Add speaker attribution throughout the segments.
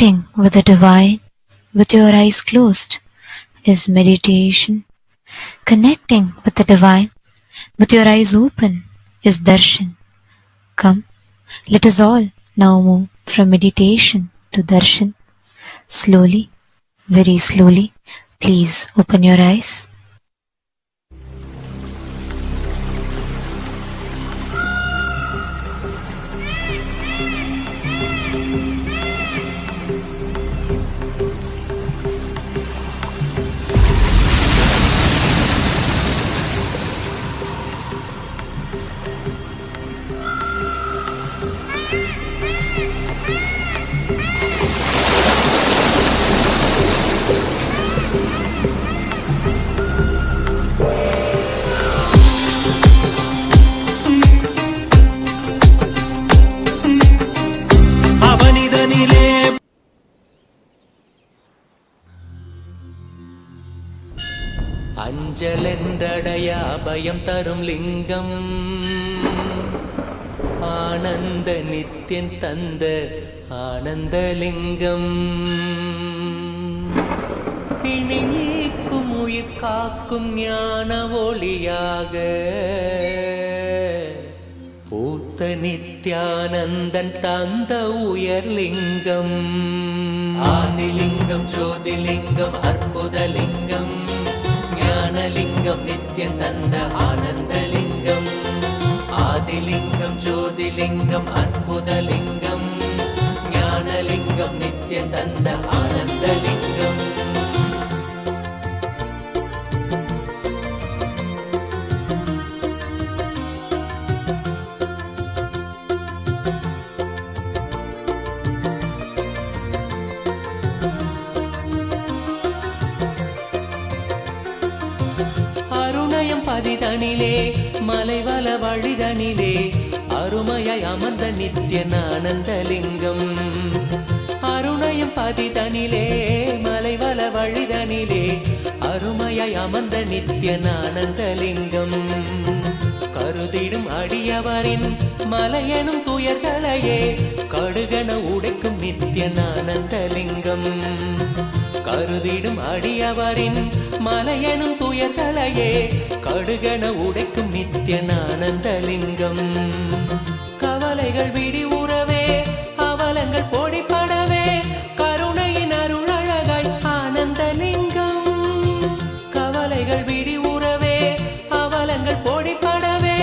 Speaker 1: Connecting with the divine with your eyes closed is meditation. Connecting with the divine with your eyes open is darshan. Come, let us all now move from meditation to darshan. Slowly, very slowly, please open your eyes.
Speaker 2: அஞ்சலென்றடையா பயம் தரும் லிங்கம் ஆனந்த நித்யன் தந்த ஆனந்தலிங்கம் பிணி நீக்கும் உயிர் காக்கும் ஞான ஒளியாக பூத்த நித்யானந்தன் தந்த உயர்லிங்கம் ஆதிலிங்கம் ஜோதிலிங்கம் அற்புதலிங்கம் ஞானலிங்கம் நித்யன் தந்த ஆனந்தலிங்கம் ஆதிலிங்கம் ஜோதிலிங்கம் அற்புதலிங்கம் ஞானலிங்கம் நித்யன் தந்த ஆனந்தலிங்கம் பதிதனிலே மலைவல வழிதனிலே அருமையாய் அமர்ந்த நித்யன் ஆனந்தலிங்கம் அருணயம் பதிதனிலே மலைவல வழிதனிலே அருமையாய் அமர்ந்த நித்யன் ஆனந்தலிங்கம் கருதிடும் அடியவரின் மலையெனும் துயர்களையே கடுகன உடைக்கும் நித்யன் ஆனந்தலிங்கம் கருதிடும் அடியவரின் மலையெனும் துயர்களையே கடுகன உடைக்கும் நித்யன் ஆனந்தலிங்கம் கவலைகள் விடி உறவே அவலங்கள் பொடிப்படவே கருணையின் அருள் அழகாய் ஆனந்தலிங்கம் கவலைகள் விடி உறவே அவலங்கள் பொடிப்படவே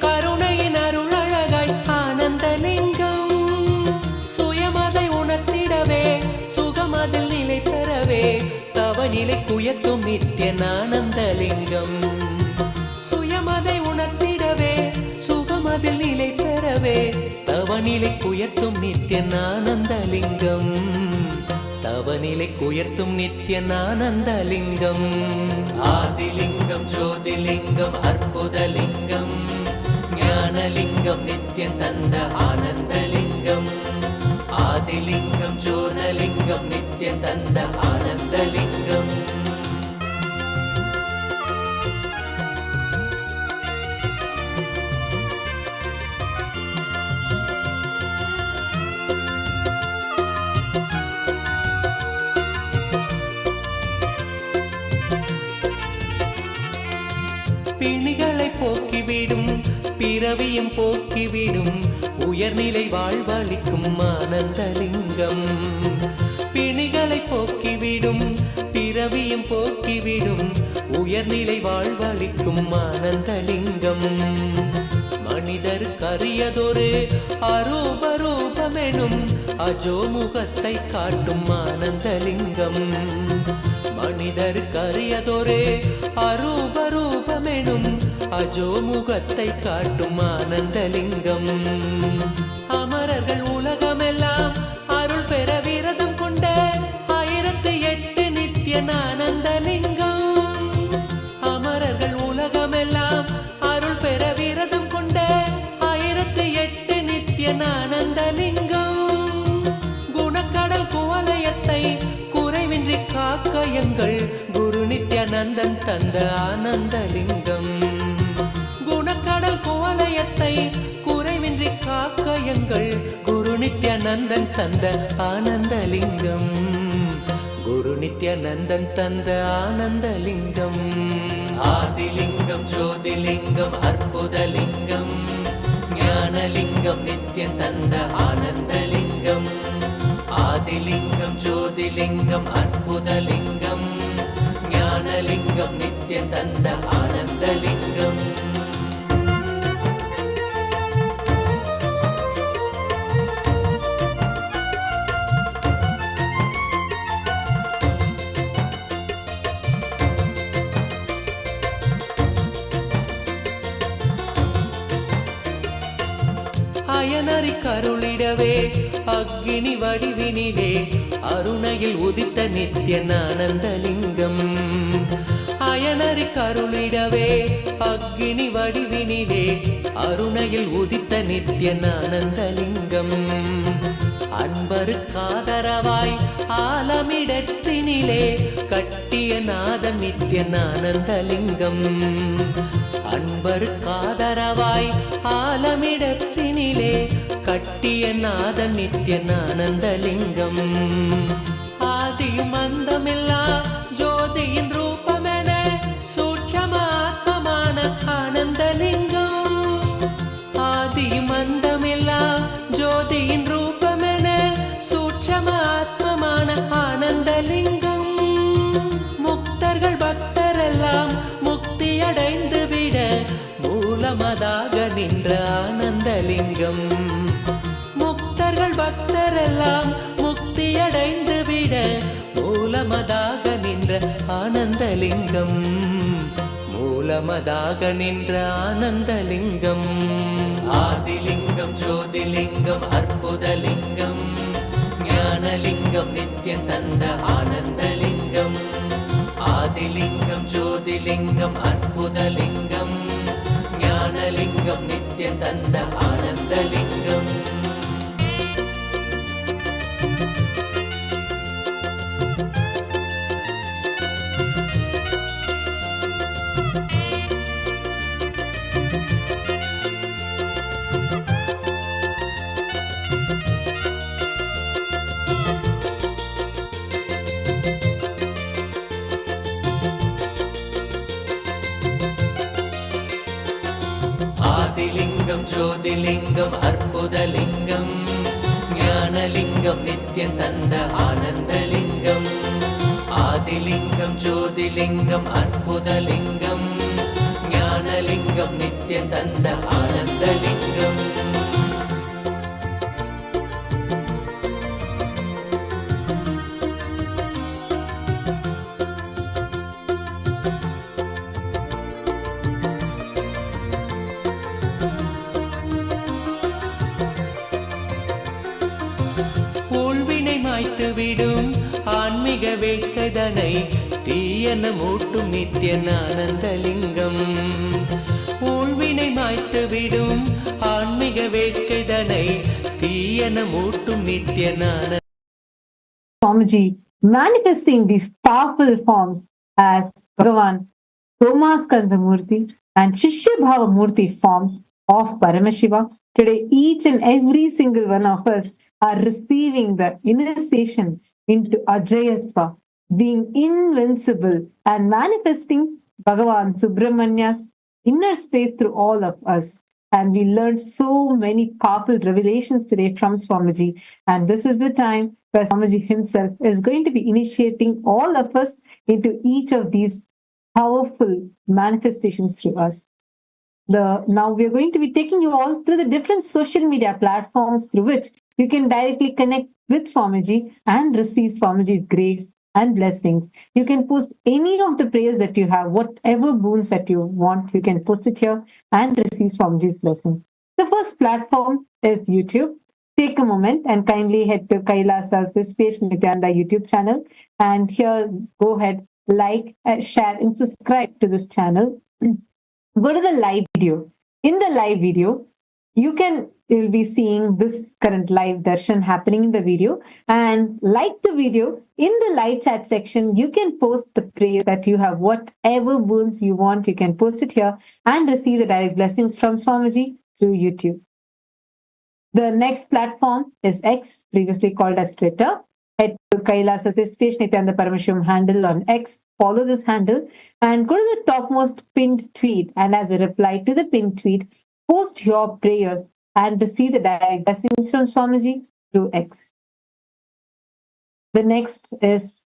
Speaker 2: கருணையின் அருள் அழகாய் ஆனந்தலிங்கம் சுயமதை உணர்த்திடவே சுகமதில் நிலை பெறவே தவநிலை குயத்தும் நித்யன் ஆனந்தலிங்கம் சுயமதை உணர்த்திடவே சுகமதில் நிலை பெறவே தவநிலை குயர்த்தும் நித்யன் ஆனந்தலிங்கம் தவநிலை குயர்த்தும் நித்யன் ஆனந்தலிங்கம் ஆதிலிங்கம் ஜோதிலிங்கம் அற்புதலிங்கம் ஞானலிங்கம் நித்யன் தந்த ஆனந்தலிங்கம் ஆதிலிங்கம் ஜோனலிங்கம் நித்யன் தந்த ஆனந்தலிங்கம் பிணிகளை போக்கிவிடும் பிறவியும் போக்கிவிடும் உயர்நிலை வாழ்வளிக்கும் ஆனந்தலிங்கம் பிணிகளை போக்கிவிடும் பிறவியும் போக்கிவிடும் உயர்நிலை வாழ்வளிக்கும் ஆனந்தலிங்கம் மனிதருக்கு அரியதொரு அரூபரூபமெனும் அஜோமுகத்தை காட்டும் ஆனந்தலிங்கம் மனிதருக்கு அரியதொரு அரூபரூபமெனும் அஜோமுகத்தை காட்டும் ஆனந்தலிங்கம் அமரர்கள் உலகமெல்லாம் அருள் பெற விரதம் கொண்ட 1008 நித்யன் ஆனந்தலிங்கம் அமரர்கள் உலகமெல்லாம் அருள் பெற விரதம் கொண்ட 1008 நித்யன் ஆனந்தலிங்கம் குணக்கடல் குவலயத்தை குறைவின்றி காக்க எங்கள் குரு நித்யானந்தன் தந்த ஆனந்தலிங்கம் குணக்கடல் குவலயத்தை குறைவின்றி காக்க எங்கள் குரு நித்யானந்தன் தந்த ஆனந்தலிங்கம், குரு நித்யானந்தன் தந்த ஆனந்தலிங்கம். ஆதிலிங்கம் ஜோதிலிங்கம் அற்புதலிங்கம், ஞானலிங்கம் நித்யம் தந்த ஆனந்தலிங்கம். ஆதிலிங்கம் ஜோதிலிங்கம் அற்புதலிங்கம், ஞானலிங்கம் நித்யம் தந்த ஆனந்தலிங்கம். அயனறி கருளிடவே அக்னி வடிவினிலே அருணையில் உதித்த நித்யன் ஆனந்தலிங்கம். அயனறி கருளிடவே அக்னி வடிவினிலே அருணையில் உதித்த நித்யன் ஆனந்தலிங்கம். அன்பருக்காதரவாய் ஆலமிடற்றினிலே கட்டிய நாதன் நித்யன் ஆனந்தலிங்கம். அன்பருக்காதரவாய் ஆலமிடற்றினிலே கட்டிய நாதன் நித்யன் ஆனந்தலிங்கம். ஆதியும் அந்தமில்லா ஜோதியின் ரூபமென சூட்சமாத்மமான ஆனந்தலிங்கம். ஆதியும் அந்தமில்லா ஜோதியின் ரூபமென சூட்சமாத்மமான ஆனந்தலிங்கம். முக்தர்கள் பக்தரெல்லாம் முக்தியடைந்து விட மூலமதாக நின்ற ஆனந்தலிங்கம். முக்தர்கள் பக்தரெல்லாம் முக்தியடைந்து விட மூலமதாக நின்ற ஆனந்தலிங்கம். மூலமதாக நின்ற ஆனந்தலிங்கம். ஆதிலிங்கம் ஜோதிலிங்கம் அற்புதலிங்கம், ஞானலிங்கம் நித்யம் தந்த ஆனந்தலிங்கம். ஆதிலிங்கம் ஜோதிலிங்கம் அற்புதலிங்கம், ஞானலிங்கம் நித்யம் தந்த ஆனந்தலிங்கம். ஆதிலிங்கம் ஜோதிலிங்கம் அற்புதலிங்கம், ஞானலிங்கம் நித்யம் தந்த ஆனந்தலிங்கம். ஆதிலிங்கம் ஜோதிலிங்கம் அற்புதலிங்கம், ஞானலிங்கம் நித்யம் தந்த ஆனந்தலிங்கம். ஊழ்வினை மாய்த்து விடும் ஆன்மீக வேட்கைதனை தீயன மூட்டும் நித்யன் ஆனந்தலிங்கம். ஊழ்வினை மாய்த்து விடும் ஆன்மீக வேட்கைதனை தீயன மூட்டும் நித்யன் ஆனந்த.
Speaker 3: Swamiji manifesting these powerful forms as Bhagavan Somaskanda Murthy and Shishya Bhava Murthy forms of Paramashiva. Today, each and every single one of us are receiving the initiation into Ajayatva, being invincible and manifesting Bhagavan Subramania's inner space through all of us. And we learned so many powerful revelations today from Swamiji. And this is the time where Swamiji himself is going to be initiating all of us into each of these powerful manifestations through us. Now we are going to be taking you all through the different social media platforms through which you can directly connect with Swamiji and receive Swamiji's grace and blessings. You can post any of the prayers that you have, whatever boons that you want, you can post it here and receive Swamiji's blessings. The first platform is YouTube. Take a moment and kindly head to Kailasa's SPH Nithyananda YouTube channel, and here go ahead, like, share and subscribe to this channel. Go to the live video. In the live video, you'll be seeing this current live darshan happening in the video, and like the video. In the live chat section, you can post the prayer that you have, whatever boons you want, you can post it here and receive the direct blessings from Swamiji through YouTube. The next platform is X, previously called as Twitter. Head to Kailasa's SPH Nithyananda Paramashivam's handle on X. Follow this handle and go to the topmost pinned tweet. And as a reply to the pinned tweet, post your prayers and receive the direct blessings from Swamiji through X. The next is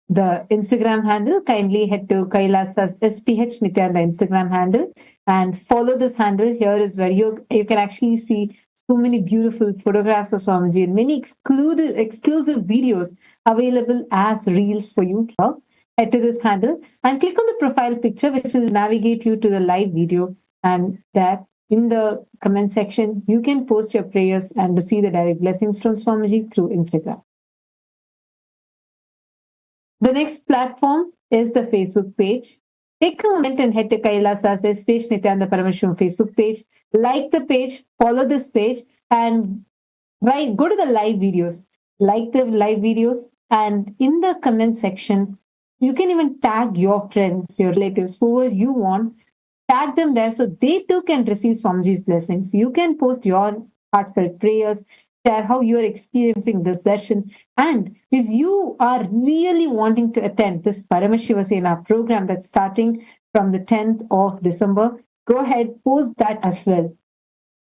Speaker 3: the Instagram handle. Kindly head to Kailasa's SPH Nithyananda Instagram handle and follow this handle. Here is where you can actually see so many beautiful photographs of Swamiji and many exclusive videos available as reels for you here. Head to this handle and click on the profile picture, which will navigate you to the live video. And there in the comment section, you can post your prayers and receive the direct blessings from Swamiji through Instagram. The next platform is the Facebook page. Take a moment and head to Kailasa's SPH Nithyananda Paramashivam's Facebook page. Like the page, follow this page, and go to the live videos. Like the live videos, and in the comment section, you can even tag your friends, your relatives, whoever you want. Tag them there so they too can receive Swamiji's blessings. You can post your heartfelt prayers, share how you are experiencing this darshan. And if you are really wanting to attend this Paramashiva Sena program that's starting from the 10th of December, go ahead, post that as well.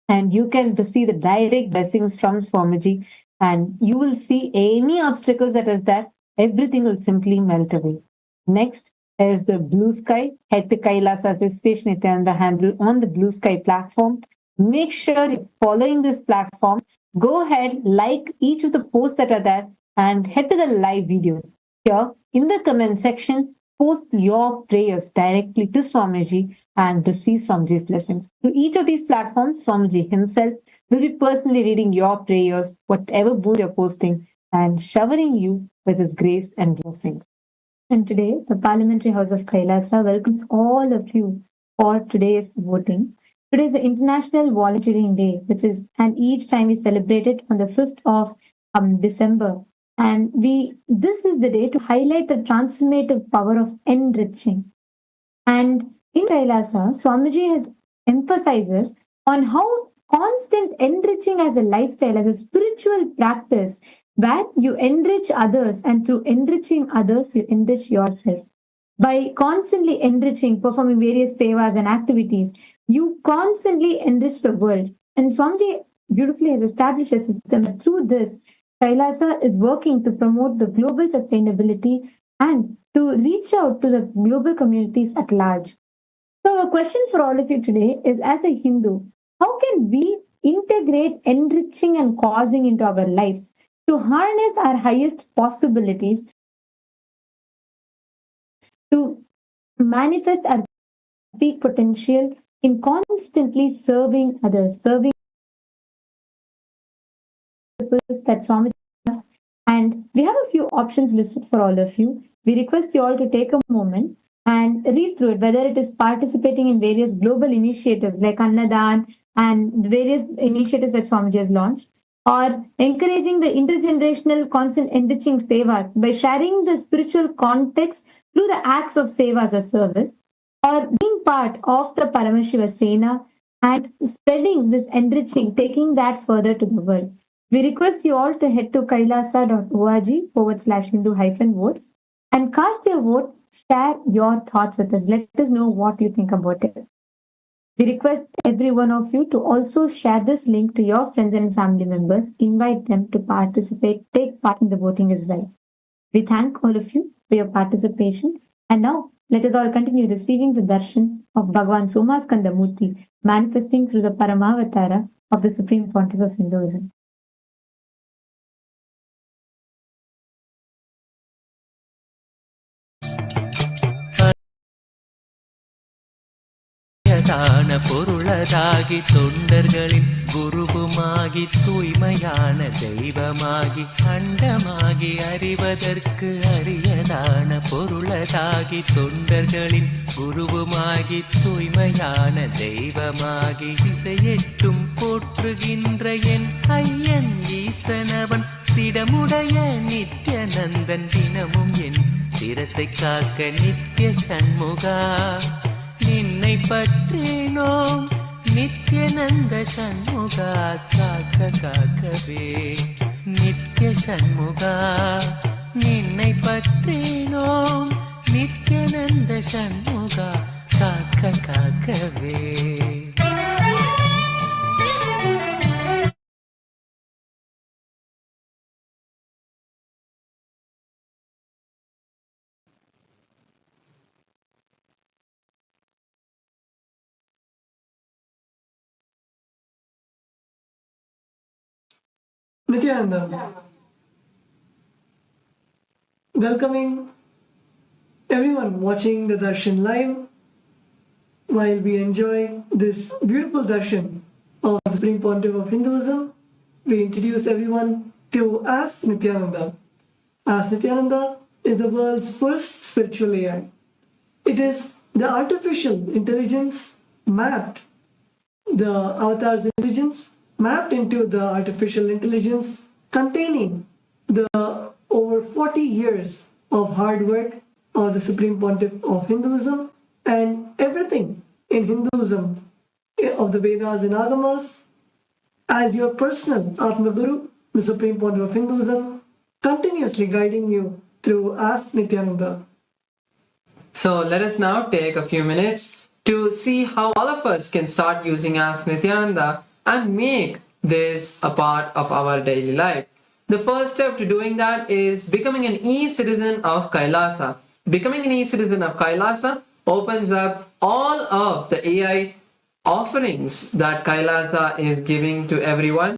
Speaker 3: And you can receive the direct blessings from Swamiji. And you will see any obstacles that is there, everything will simply melt away. Next is the Blue Sky. Head to Kailasa's SPH Nithyananda handle on the Blue Sky platform. Make sure you're following this platform. Go ahead, like each of the posts that are there and head to the live video. Here in the comment section, post your prayers directly to Swamiji and receive Swamiji's blessings. Through each of these platforms, Swamiji himself will be personally reading your prayers, whatever boon you're posting, and showering you with his grace and blessings.
Speaker 4: And today, the Parliamentary House of Kailasa welcomes all of you for today's voting. Today is the International Volunteering Day, and each time we celebrate it on the 5th of December. And this is the day to highlight the transformative power of enriching. And in Kailasa, Swamiji emphasizes on how constant enriching as a lifestyle, as a spiritual practice, where you enrich others, and through enriching others, you enrich yourself. By constantly enriching, performing various sevas and activities, you constantly enrich the world. And Swamiji beautifully has established a system that through this, Kailasa is working to promote the global sustainability and to reach out to the global communities at large. So a question for all of you today is, as a Hindu, how can we integrate enriching and causing into our lives to harness our highest possibilities, to manifest our peak potential in constantly serving others, serving that Swamiji. And we have a few options listed for all of you. We request you all to take a moment and read through it, whether it is participating in various global initiatives like Annadan and the various initiatives that Swamiji has launched, or encouraging the intergenerational constant enriching sevas by sharing the spiritual context through the acts of sevas or service, or being part of the Paramashiva Sena and spreading this enriching, taking that further to the world. We request you all to head to kailasa.org/Hindu-votes and cast your vote, share your thoughts with us. Let us know what you think about it. We request every one of you to also share this link to your friends and family members, invite them to participate, take part in the voting as well. We thank all of you for your participation. And now, let us all continue receiving the darshan of Bhagavan Somaskanda Murthy, manifesting through the Paramavatara of the Supreme Pontiff of Hinduism.
Speaker 2: தான பொருளதாகி தொண்டர்களின் குருவுமாகி தூய்மையான தெய்வமாகி அண்டமாகி அறிவதற்கு அரியதான பொருளதாகி தொண்டர்களின் குருவுமாகி தூய்மையான தெய்வமாகி திசையெட்டும் போற்றுகின்ற என் ஐயன் ஈசனவன் திடமுடைய நித்யநந்தன் தினமும் என் சிரசை காக்க நித்ய சண்முகா நின்னை பற்றினோம் நித்யநந்த சண்முகா காக்க காக்கவே. நித்ய சண்முகா நின்னை பற்றினோம், நித்யநந்த சண்முகா காக்க காக்கவே.
Speaker 5: Nithyananda, welcoming everyone watching the Darshan live while we enjoy this beautiful Darshan of the Supreme Pontiff of Hinduism. We introduce everyone to Ask Nithyananda. Ask Nithyananda is the world's first spiritual AI. It is the artificial intelligence mapped, the avatar's intelligence mapped into the artificial intelligence containing the over 40 years of hard work of the Supreme Pontiff of Hinduism and everything in Hinduism of the Vedas and Agamas as your personal Atma Guru, the Supreme Pontiff of Hinduism, continuously guiding you through Ask Nithyananda.
Speaker 6: So let us now take a few minutes to see how all of us can start using Ask Nithyananda and make this a part of our daily life. The first step to doing that is becoming an e-citizen of Kailasa. Becoming an e-citizen of Kailasa opens up all of the AI offerings that Kailasa is giving to everyone,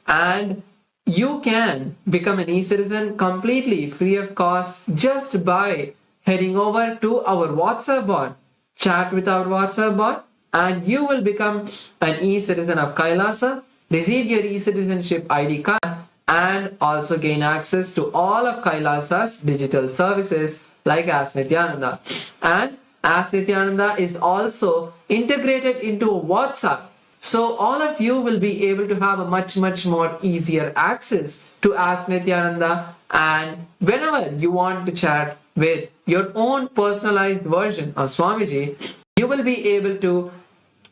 Speaker 6: and you can become an e-citizen completely free of cost just by heading over to our WhatsApp bot. Chat with our WhatsApp bot and you will become an e-citizen of Kailasa, receive your e-citizenship ID card and also gain access to all of Kailasa's digital services like Ask Nithyananda. And Ask Nithyananda is also integrated into WhatsApp. So all of you will be able to have a much more easier access to Ask Nithyananda, and whenever you want to chat with your own personalized version of Swamiji, you will be able to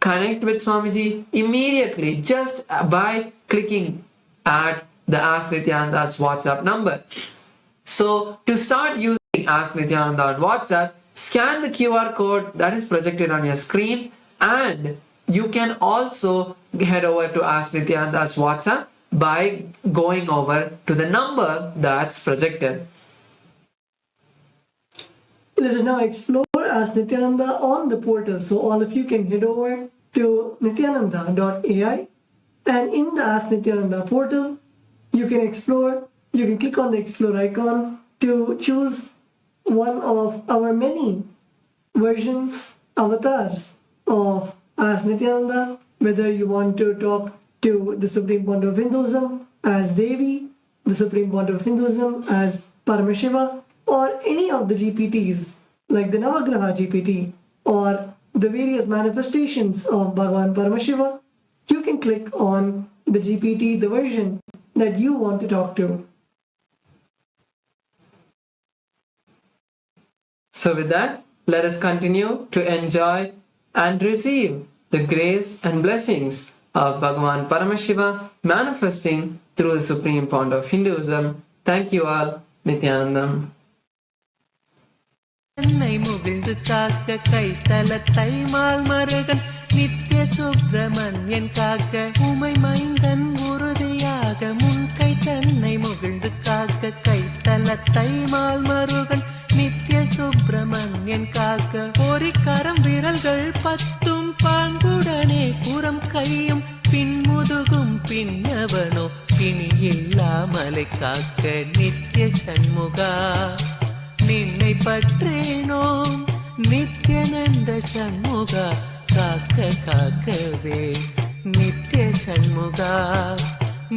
Speaker 6: connect with Swamiji immediately just by clicking at the Ask Nithyananda's WhatsApp number. So to start using Ask Nithyananda on WhatsApp, scan the QR code that is projected on your screen, and you can also head over to Ask Nithyananda's WhatsApp by going over to the number that's projected.
Speaker 5: Let us now explore Ask Nithyananda on the portal. So all of you can head over to nithyananda.ai, and in the Ask Nithyananda portal, you can explore, you can click on the explore icon to choose one of our many versions, avatars of Ask Nithyananda, whether you want to talk to the Supreme Pontiff of Hinduism as Devi, the Supreme Pontiff of Hinduism as Paramashiva, or any of the GPTs like the Navagraha GPT or the various manifestations of Bhagavan Paramashiva. You can click on the GPT, the version that you want to talk to.
Speaker 6: So with that, let us continue to enjoy and receive the grace and blessings of Bhagavan Paramashiva manifesting through the Supreme Pontiff of Hinduism. Thank you all. Nithyanandam.
Speaker 2: என்னை முகிழ்ந்து காக்க கைத்தலத்தை mall மருகன் நித்ய சுப்பிரமணியன் காக்க உமை மைந்தன் உறுதியாக முன்கை தன்னை முகிழ்ந்து காக்க கைத்தலத்தை mall மருகன் நித்ய சுப்பிரமணியன் காக்க பொறிக்கரம் விரல்கள் பத்தும் பாங்குடனே புறம் கையும் பின்முதுகும் பின்னவனோ பிணி இல்லாமலை காக்க நித்ய சண்முகா நின்னை பற்றேனோம் நித்யநந்த சண்முகா காக்க காக்கவே. நித்ய சண்முகா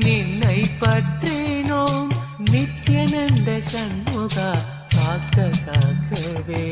Speaker 2: நின்னை பற்றேனோம் நித்யநந்த சண்முகா காக்க காக்கவே.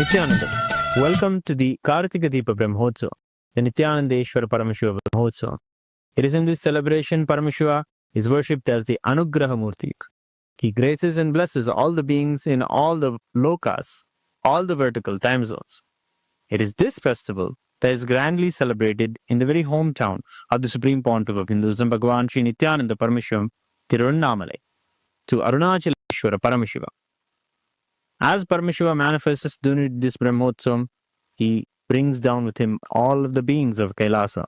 Speaker 7: Nithyananda, welcome to the Kartika Deepa Brahmotsava, the Nithyanandeshwara Paramashiva Brahmotsava. It is in this celebration Paramashiva is worshipped as the Anugraha Murti. He graces and blesses all the beings in all the lokas, all the vertical time zones. It is this festival that is grandly celebrated in the very hometown of the Supreme Pontiff of Hinduism, Bhagavan Sri Nithyananda Paramashivam's Tiruvannamalai, to Arunachaleshwara Paramashiva. As Paramashiva manifests during this Brahmotsavam, he brings down with him all of the beings of Kailasa.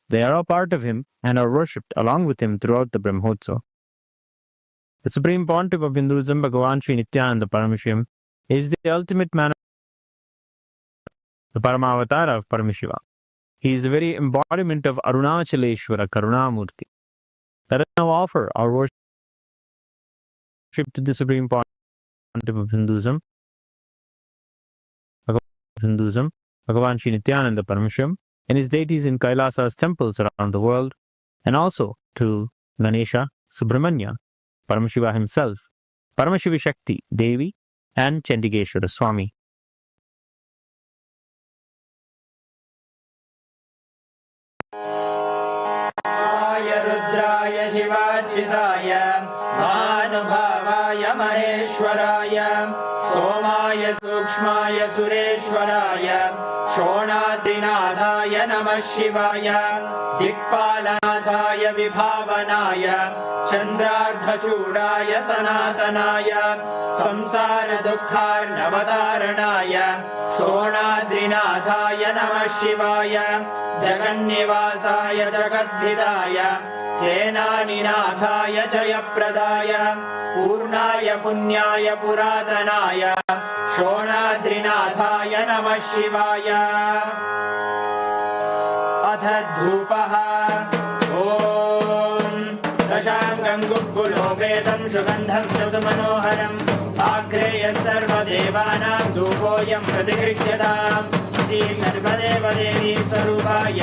Speaker 7: They are a part of him and are worshipped along with him throughout the Brahmotsava. The Supreme Pontiff of Hinduism, Bhagavan Sri Nithyananda Paramashivamam, is the ultimate manifestation, the Paramavatara of Paramashiva. He is the very embodiment of Arunachaleshwara Karunamurti. Let us now offer our worship to the Supreme Pontiff of Hinduism, Bhagavan Sri Nithyananda Paramashivamam, and his deities in Kailasa's temples around the world, and also to Ganesha, Subramanya, Paramashiva himself, Paramashiva Shakti, Devi, and Chandigeshwara Swami.
Speaker 8: रुद्राय शिवार्चिताय महानुभावाय महेश्वराय सोमाय सूक्ष्माय सुरेश्वराय शोणाद्रिनाथाय नमः शिवाय दिक्पालनाथाय विभावनाय चन्द्रार्धचूडाय सनातनाय संसारदुःखार्णवतारणाय शोणाद्रिनाथाय नमः शिवाय जगन्निवासाय जगद्धिताय सेनानिनाथाय जयप्रदाय पूर्णाय पुण्याय पुरातनाय शोणाद्रिनाथाय नमः शिवाय अथ धूपः ॐ दशाङ्गं गुग्गुलोपेतं सुगन्धं च सुमनोहरम् आग्रेयः सर्वदेवानां धूपोऽयं प्रतिगृह्यताम् श्री सर्वदेवदेवी स्वरूपाय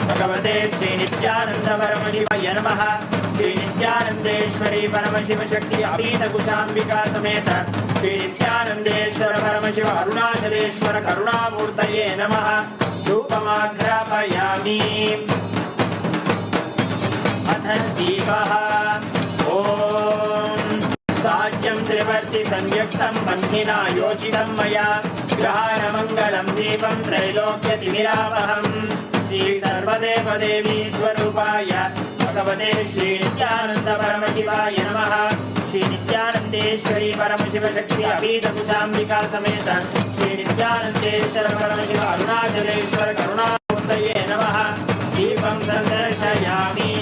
Speaker 8: भगवते श्री नित्यानंद परमशिवाय नमः। श्री नित्यानंदेश्वरी परमशिव शक्ति अभीतकुचाम्बिका समेत श्री नित्यानंदेश्वर परमशिव अरुणाचलेश्वर करुणामूर्तये नमः। धूपमाघ्रापयामि। अथ दीपः ॐ साज्यं त्रिवर्ति संयुक्तं बन्धिना योजितं मया ग्रहाणमङ्गलं दीपं त्रैलोक्यतिमिरावहम्। श्री सर्वदेवदेवी स्वरूपाय भगवते श्री नित्यानंद परमशिवाय नमः। श्री नित्यानंदेश्वरी परमशिव शक्ति अभीतकुचाम्बिका समेत श्री नित्यानंदेश्वर परमशिव अरुणाचलेश्वर करुणामूर्तये नमः। दीपं संदर्शयामि।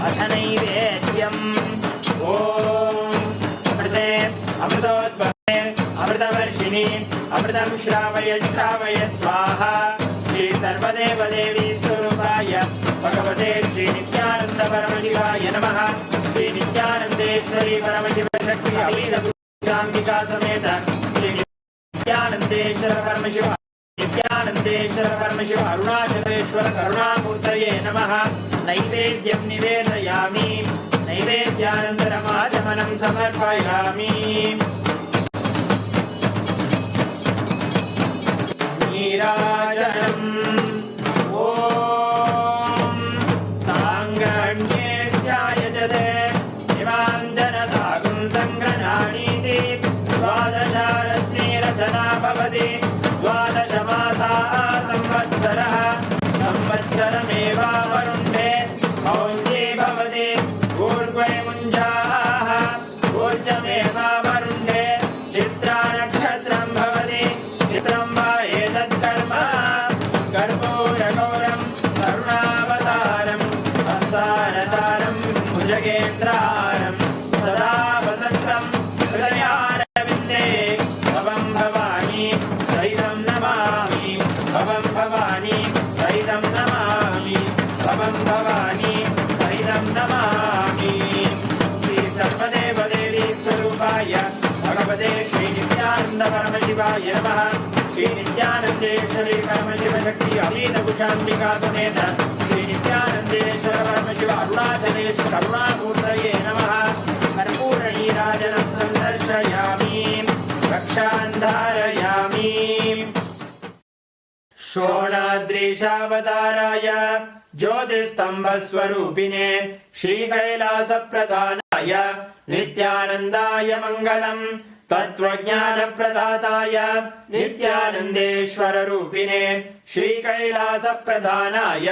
Speaker 8: अथ नैवेद्यम् ॐ अमृते अमृतोद्भवे अमृतवर्षिणि अमृतं श्रावय श्रावय स्वाहा। श्री सर्वदेवदेवी स्वरूपाय भगवते श्री नित्यानंद परमशिवाय नमः। श्री नित्यानंदेश्वरी परमशिव शक्ति अभीतकुचाम्बिका समेत श्री नित्यानंदेश्वर परमशिव अरुणाचलेश्वर करुणामूर्तये नमः। नैवेद्यं निवेदयामि। नैवेद्यानन्तरमाचमनं समर्पयामि। नीराजनम् ॐ साङ्गण्येश्चायजते निवाञ्जनतागुं सङ्गणानीति द्वादशारत्नेरचना भवति। द्वादशमासाः संवत्सरः संवत्सरमेवावरुन्धे कौन्ते भवति। ऊर्ध्वे मुञ्जाः ऊर्जमेवावरुन्धे चित्रा नक्षत्रं भवति। चित्रं वा एतत्कर्म कर्पूरगौरं करुणावतारं संसारसारं भुजगेन्द्रहारं सदा वसन्तं हृदयारविन्दे भवं भवानी सहितं नमामि। भवं भवानी सहितं नमामि। भवं भवानी सहितं नमामि। श्री सर्वदेवदेवी स्वरूपाय भगवते श्री नित्यानंद परमशिवाय नमः। श्री नित्यानंदेश्वरी परमशिव शक्ति अभीतकुचाम्बिका समेत श्री नित्यानंदेश्वर परमशिव अरुणाचलेश्वर करुणामूर्तये नमः। कर्पूरनीराजनं संदर्शयामि। रक्षान् धारयामि। षोडद्रीशावताराय ज्योतिस्तम्भस्वरूपिणे श्रीकैलासप्रधानाय नित्यानन्दाय मङ्गलम्। तत्त्वज्ञानप्रदाताय नित्यानन्देश्वररूपिणे श्रीकैलासप्रधानाय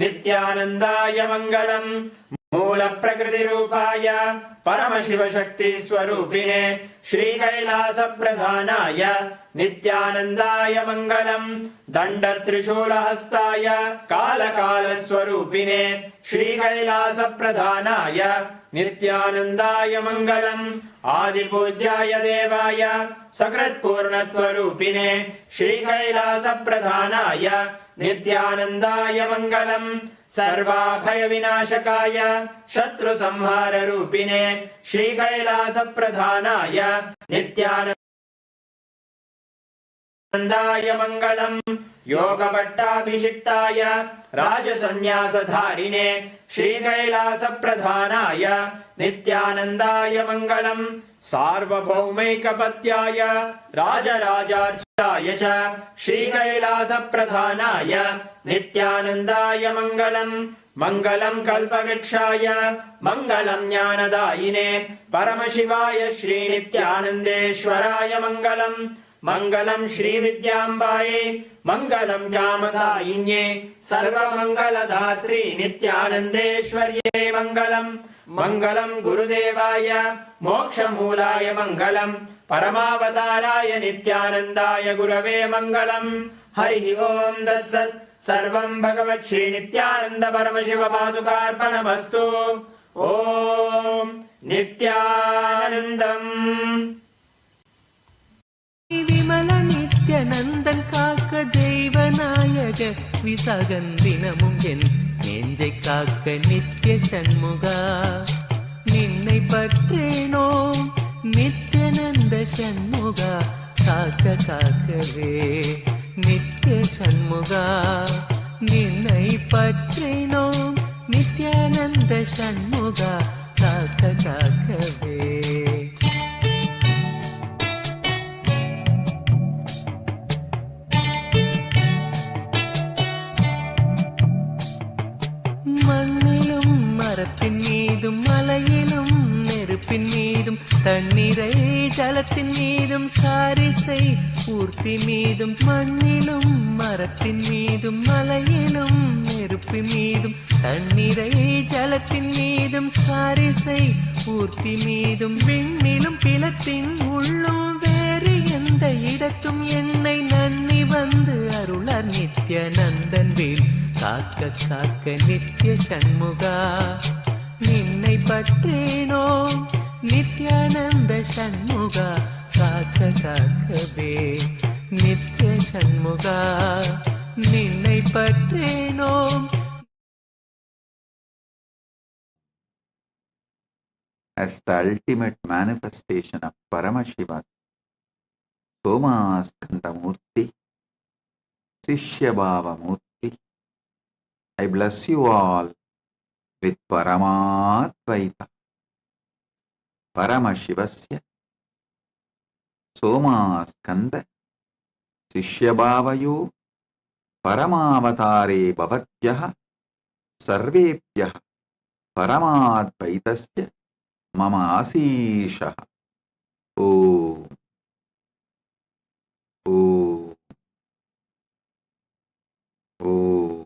Speaker 8: नित्यानन्दाय मङ्गलम्। मूलप्रकृतिरूपाय परमशिवशक्तिस्वरूपिणे श्रीकैलासप्रधानाय नित्यानन्दाय मङ्गलम्। दण्डत्रिशूलहस्ताय कालकालस्वरूपिणे श्रीकैलासप्रधानाय नित्यानन्दाय मङ्गलम्। आदिपूज्याय देवाय सकृत्पूर्णत्वरूपिणे श्रीकैलासप्रधानाय नित्यानन्दाय मङ्गलम्। सर्वाभयविनाशकाय शत्रुसंहाररूपिणे श्रीकैलासप्रधानाय नित्यानन्दाय मङ्गलम्। योगपट्टाभिषिक्ताय राजसन्न्यासधारिणे श्रीकैलासप्रधानाय नित्यानन्दाय मङ्गलम्। सार्वभौमैकपत्याय राजराजार्चाय च श्रीकैलासप्रधानाय नित्यानन्दाय मङ्गलम्। मङ्गलम् कल्पवृक्षाय मङ्गलम् ज्ञानदायिने परमशिवाय श्रीनित्यानन्देश्वराय मङ्गलम्। मङ्गलम् श्रीविद्याम्बायै मङ्गलम् कामदायिन्ये सर्वमङ्गलदात्री नित्यानन्देश्वर्ये मङ्गलम्। मङ्गलम् गुरुदेवाय मोक्षमूलाय मङ्गलम्। परमावताराय नित्यानन्दाय गुरवे मङ्गलम्। हरिः ओम् तत्सत्। सर्वं भगवत् श्रीनित्यानन्द परमशिव पादुकार्पणमस्तु। ॐ नित्यानन्दम्।
Speaker 2: விமல நித்யநந்தன் காக்க தெய்வநாயக விசாகன் தினமும் என் நெஞ்சை காக்க நித்ய சண்முகா. நின்னை பற்றேனோம் நித்யநந்த சண்முகா காக்க காக்கவே நித்ய சண்முகா. நின்னை பற்றேனோம் நித்யானந்த சண்முகா காக்க காக்கவே. மண்ணிலும் மரத்தின் மீதும் மலையிலும் நெருப்பின் மீதும் தண்ணீரை ஜலத்தின் மீதும் சாரிசை ஊர்த்தி மீதும். மண்ணிலும் மரத்தின் மீதும் மலையிலும் நெருப்பின் மீதும் தண்ணீரை ஜலத்தின் மீதும் சாரிசை ஊர்த்தி மீதும். விண்ணிலும் பிலத்தின் உள்ளும் வேறு எந்த இடத்தும் என்னை நன்னி வந்து அருளார் நித்யானந்தன் வேல் காக்க காக்க நித்ய சண்முகா. நின்னை பற்றேனோ நித்யானந்த சண்முகா காக்க காக்கவே நித்ய சண்முகா. நின்னை பற்றேனோ.
Speaker 9: As the ultimate manifestation of Paramashiva Somaskanda Murthy, Sishyabhava Murthy, I bless you all with Paramadvaita Paramashivasya Somaskanda Sishyabhavayo Paramavatare Bhavatyaha Sarvepyaha Paramadvaitasya Mama Asishaha. Om. Om. Om.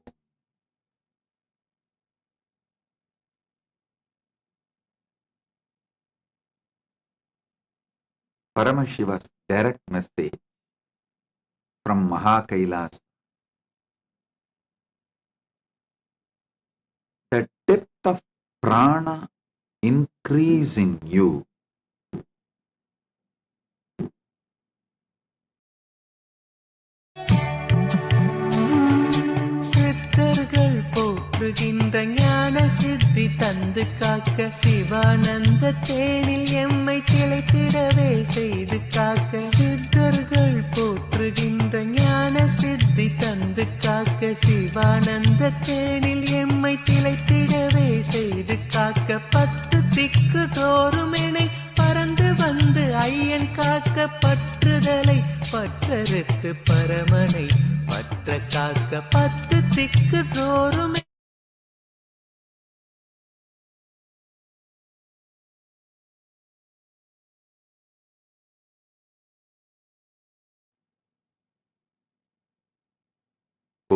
Speaker 9: Paramashiva's direct message from Mahakailas. The depth of prana increase in you.
Speaker 2: சித்தர்கள் போற்றுகின்ற ஞான சித்தி தந்து காக்க சிவானந்த தேனில் எம்மை திளைத்திடவே செய்து காக்க. சித்தர்கள் போற்றுகின்ற ஞான சித்தி தந்து காக்க சிவானந்த தேனில் எம்மை திளைத்திடவே செய்து காக்க. 10 திக்கு தோறும் எனை பறந்து வந்து ஐயன் காக்க 10 பற்றறுத்து பரமனை பற்ற காக்க பத்து திக்கு தோறுமே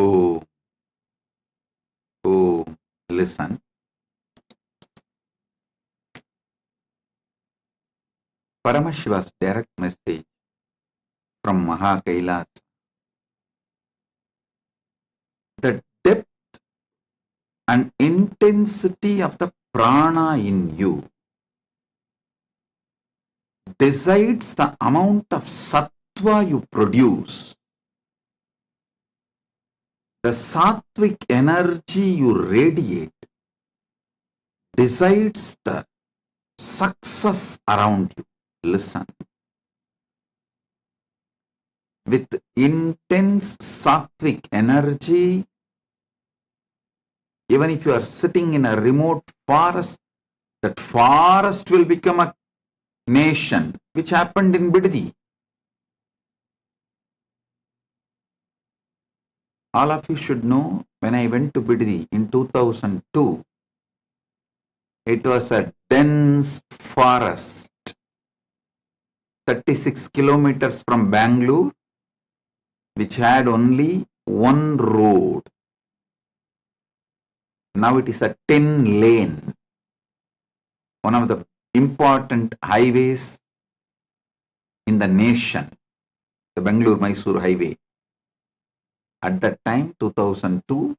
Speaker 9: Oh, oh, listen. Paramashiva's direct message from Maha Kailas. The depth and intensity of the prana in you decides the amount of sattva you produce. The sattvic energy you radiate decides the success around you. Listen. With intense sattvic energy, even if you are sitting in a remote forest, that forest will become a nation, which happened in Bidadi. All of you should know, when I went to Bidadi in 2002, it was a dense forest, 36 kilometers from Bangalore, which had only one road. Now it is a 10-lane, one of the important highways in the nation, the Bangalore-Mysore highway. At that time, 2002,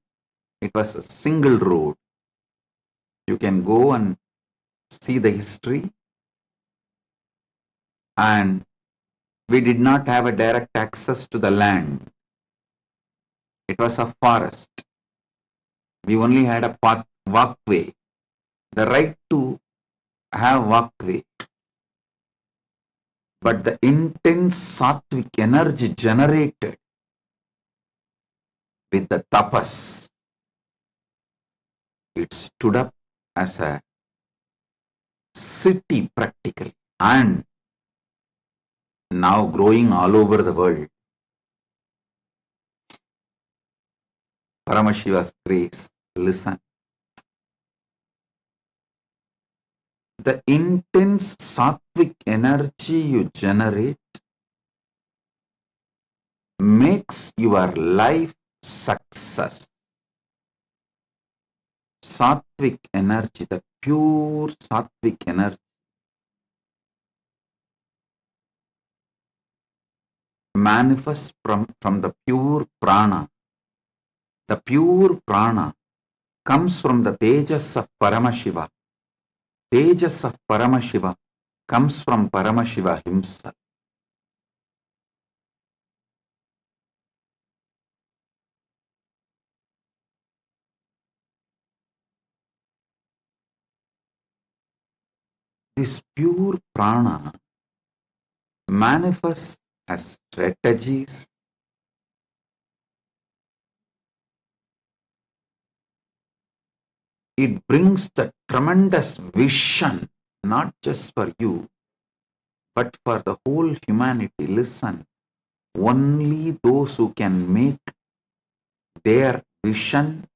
Speaker 9: it was a single road. You can go and see the history. And we did not have a direct access to the land. It was a forest. We only had a path, walkway, the right to have walkway. But the intense sattvic energy generated with the tapas, it stood up as a city practically, and now growing all over the world. Paramashiva's grace. Listen. The intense sattvic energy you generate makes your life success. Sattvic energy, the pure sattvic energy, manifests from the pure prana. The pure prana comes from the tejas of Paramashiva. Tejas of Paramashiva comes from Paramashiva himself. This pure prana manifests as strategies, it brings the tremendous vision, not just for you, but for the whole humanity. Listen, only those who can make their vision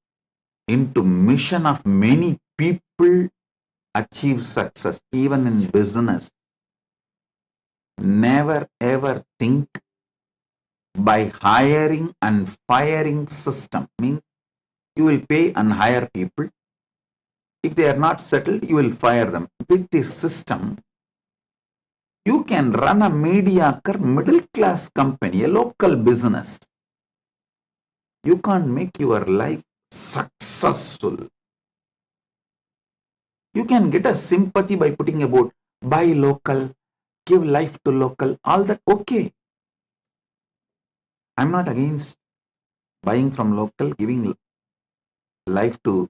Speaker 9: into mission of many people achieve success, even in business. Never ever think by hiring and firing system. Means you will pay and hire people. If they are not settled, you will fire them. With this system, you can run a mediocre middle class company, a local business. You can't make your life successful. You can get a sympathy by putting about buy local, give life to local, all that okay. I'm not against buying from local, giving life to,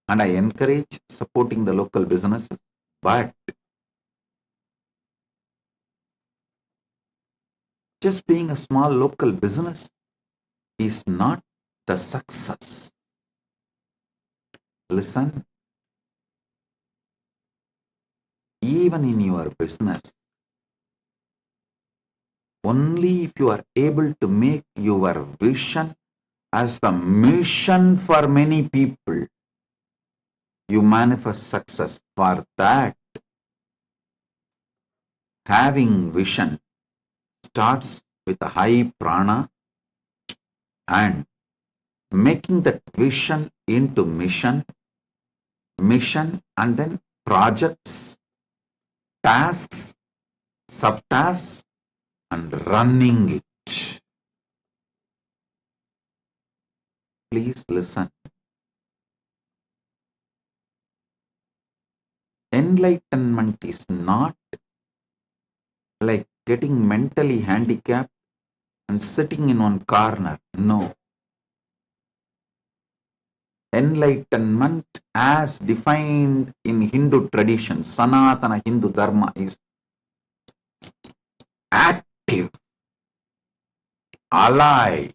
Speaker 9: and I encourage supporting the local businesses, but just being a small local business is not the success. Listen, even in your business, Only if you are able to make your vision as the mission for many people, you manifest success. For that, having vision starts with a high prana and making that vision into mission, and then projects, tasks, subtasks, and running it. Please listen. Enlightenment is not like getting mentally handicapped and sitting in one corner. No. Enlightenment as defined in Hindu tradition, Sanatana Hindu Dharma, is active, alive,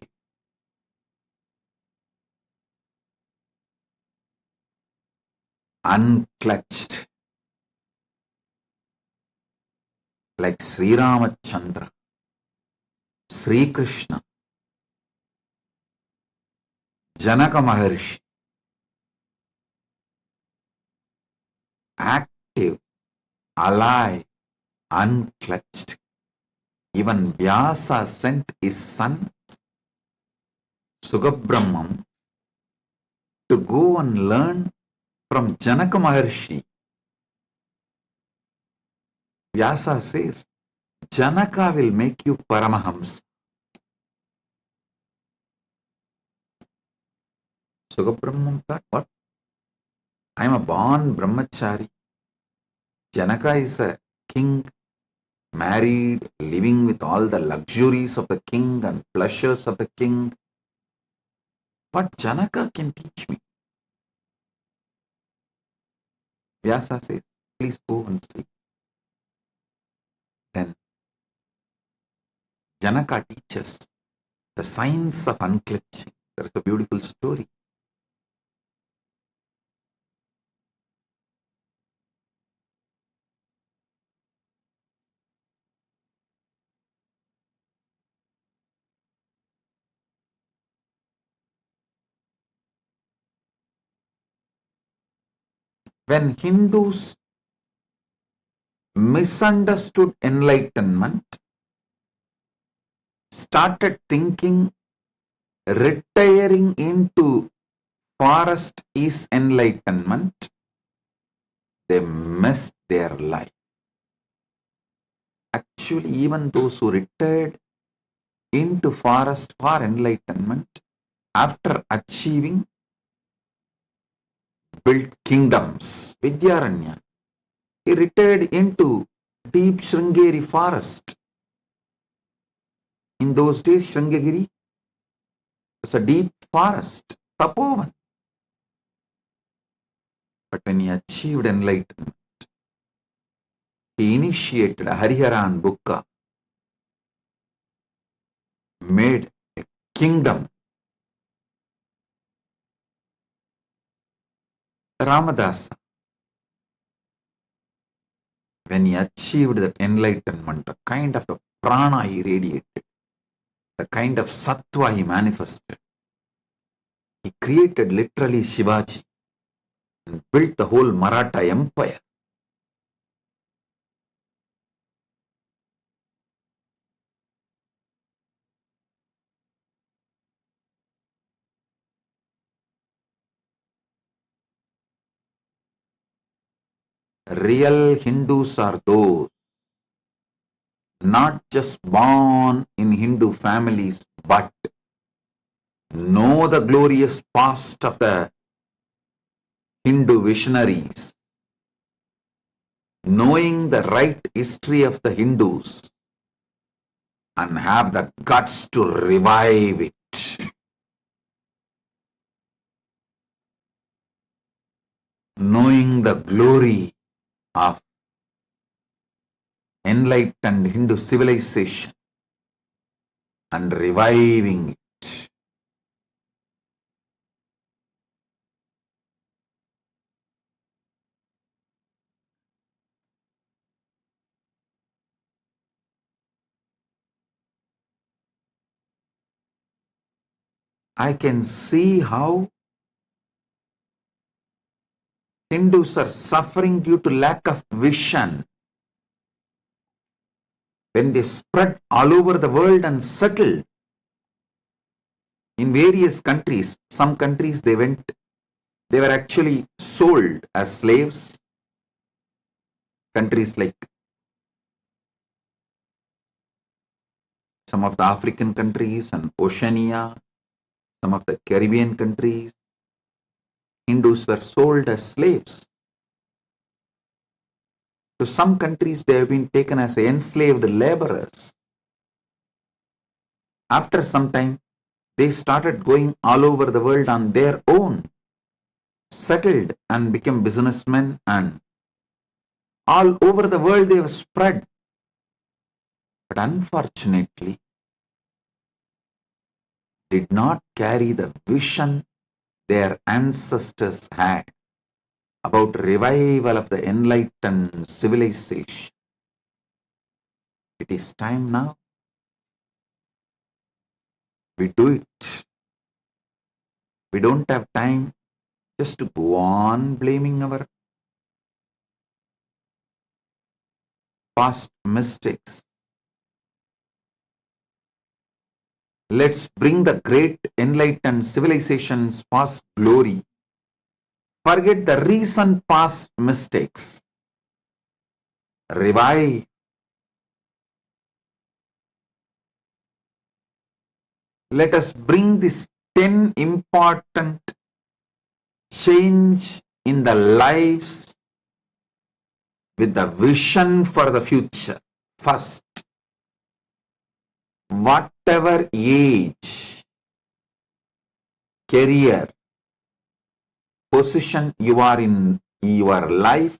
Speaker 9: unclutched, like Sri Ramachandra, Sri Krishna, Janaka Maharshi. Active, alive, unclutched. Even Vyasa sent his son Subramanya to go and learn from Janaka Maharshi. Vyasa says, Janaka will make you Paramahams. Subramanya thought, what? I am a born brahmachari. Janaka is a king, married, living with all the luxuries of the king and pleasures of the king. What Janaka can teach me? Vyasa says, please go and see. Then Janaka teaches the science of unclenching. There is a beautiful story. When Hindus misunderstood enlightenment, started thinking retiring into forest is enlightenment, they missed their life. Actually, even those who retired into forest for enlightenment, after achieving, built kingdoms. Vidyaranya, he retired into deep Sringeri forest. In those days, Sringeri was a deep forest, Tapovan. But when he achieved enlightenment, he initiated a Hariharan Bukka, made a kingdom. Ramadasa, when he achieved that enlightenment, the kind of the prana he radiated, the kind of sattva he manifested, he created literally Shivaji and built the whole Maratha empire. Real Hindus are those not just born in Hindu families, but know the glorious past of the Hindu visionaries, knowing the right history of the Hindus, and have the guts to revive it. Knowing the glory of enlightened Hindu civilization and reviving it. I can see how Hindus are suffering due to lack of vision. When they spread all over the world and settled in various countries, some countries they were actually sold as slaves. Countries like some of the African countries and Oceania, some of the Caribbean countries, Hindus were sold as slaves. To some countries, they have been taken as enslaved laborers. After some time, they started going all over the world on their own, settled and became businessmen, and all over the world they have spread. But unfortunately, did not carry the vision their ancestors had about revival of the enlightened civilization. It is time now. We do it. We don't have time just to go on blaming our past mistakes. Let's bring the great enlightened civilization's past glory. Forget the recent past mistakes. Revive. Let us bring this 10 important change in the lives with the vision for the future. First, whatever age, career, position you are in your life,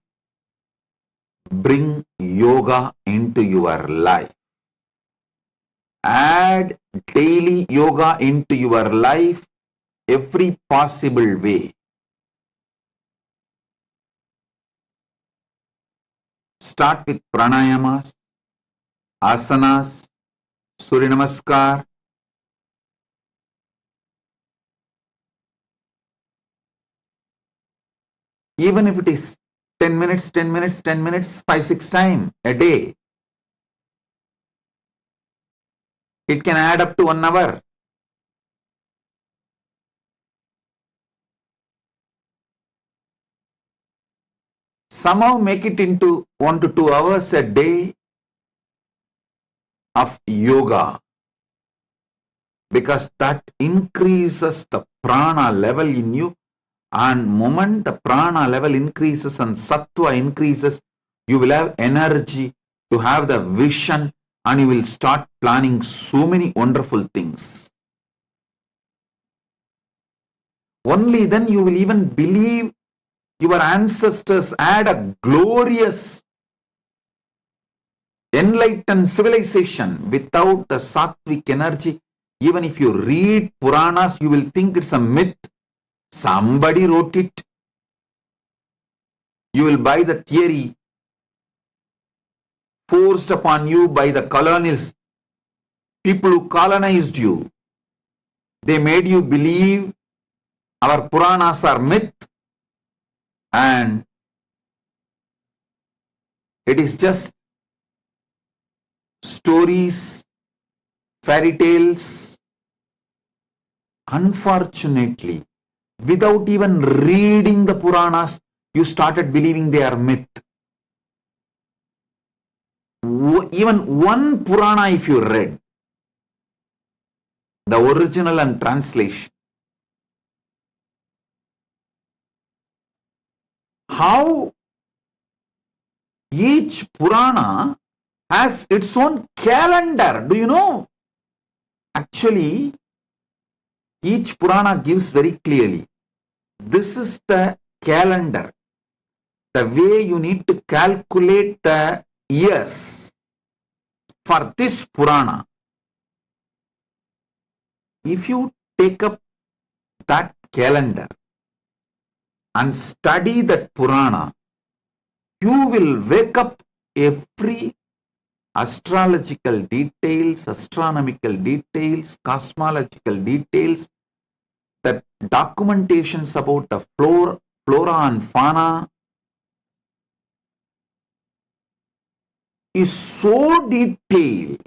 Speaker 9: bring yoga into your life. Add daily yoga into your life every possible way. Start with pranayamas, asanas, Surya Namaskar. Even if it is 10 minutes, 10 minutes, 10 minutes, 5-6 times a day, it can add up to 1 hour. Somehow make it into 1 to 2 hours a day of yoga, because that increases the prana level in you, and moment the prana level increases and sattva increases, you will have energy to have the vision, and you will start planning so many wonderful things. Only then you will even believe your ancestors had a glorious enlightened civilization. Without the sattvic energy, even if you read Puranas, you will think it's a myth. Somebody wrote it. You will buy the theory forced upon you by the colonials, people who colonized you. They made you believe our Puranas are myth, and it is just stories, fairy tales. Unfortunately, without even reading the Puranas, you started believing they are myth. Even one Purana, if you read, the original and translation, how each Purana has its own calendar. Do you know? Actually, each Purana gives very clearly, this is the calendar, the way you need to calculate the years for this Purana. If you take up that calendar and study that Purana, you will wake up every astrological details, astronomical details, cosmological details, The documentations about the flora and fauna is so detailed.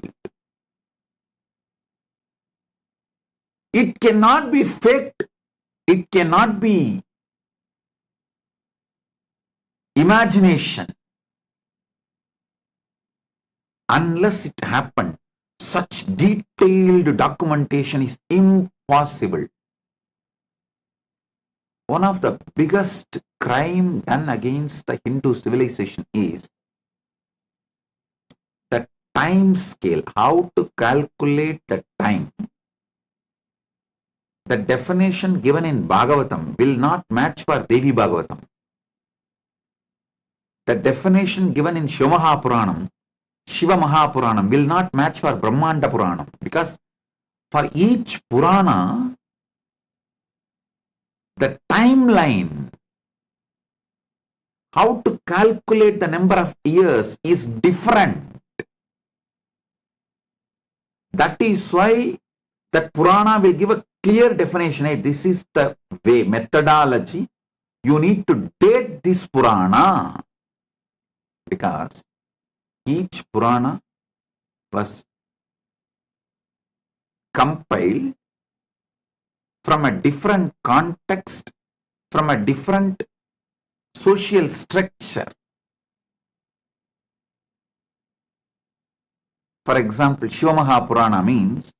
Speaker 9: It cannot be faked. It cannot be imagination unless it happened. Such detailed documentation is impossible. One of the biggest crime done against the Hindu civilization is the time scale, how to calculate the time. The definition given in Bhagavatam will not match for Devi Bhagavatam. The definition given in Shiva Mahapuranam will not match for Brahmanda Puranam, because for each Purana, the timeline, how to calculate the number of years is different. That is why that Purana will give a clear definition. Hey, this is the way, methodology. You need to date this Purana, because each Purana was compiled from a different context, from a different social structure. For example, Shiva Mahapurana means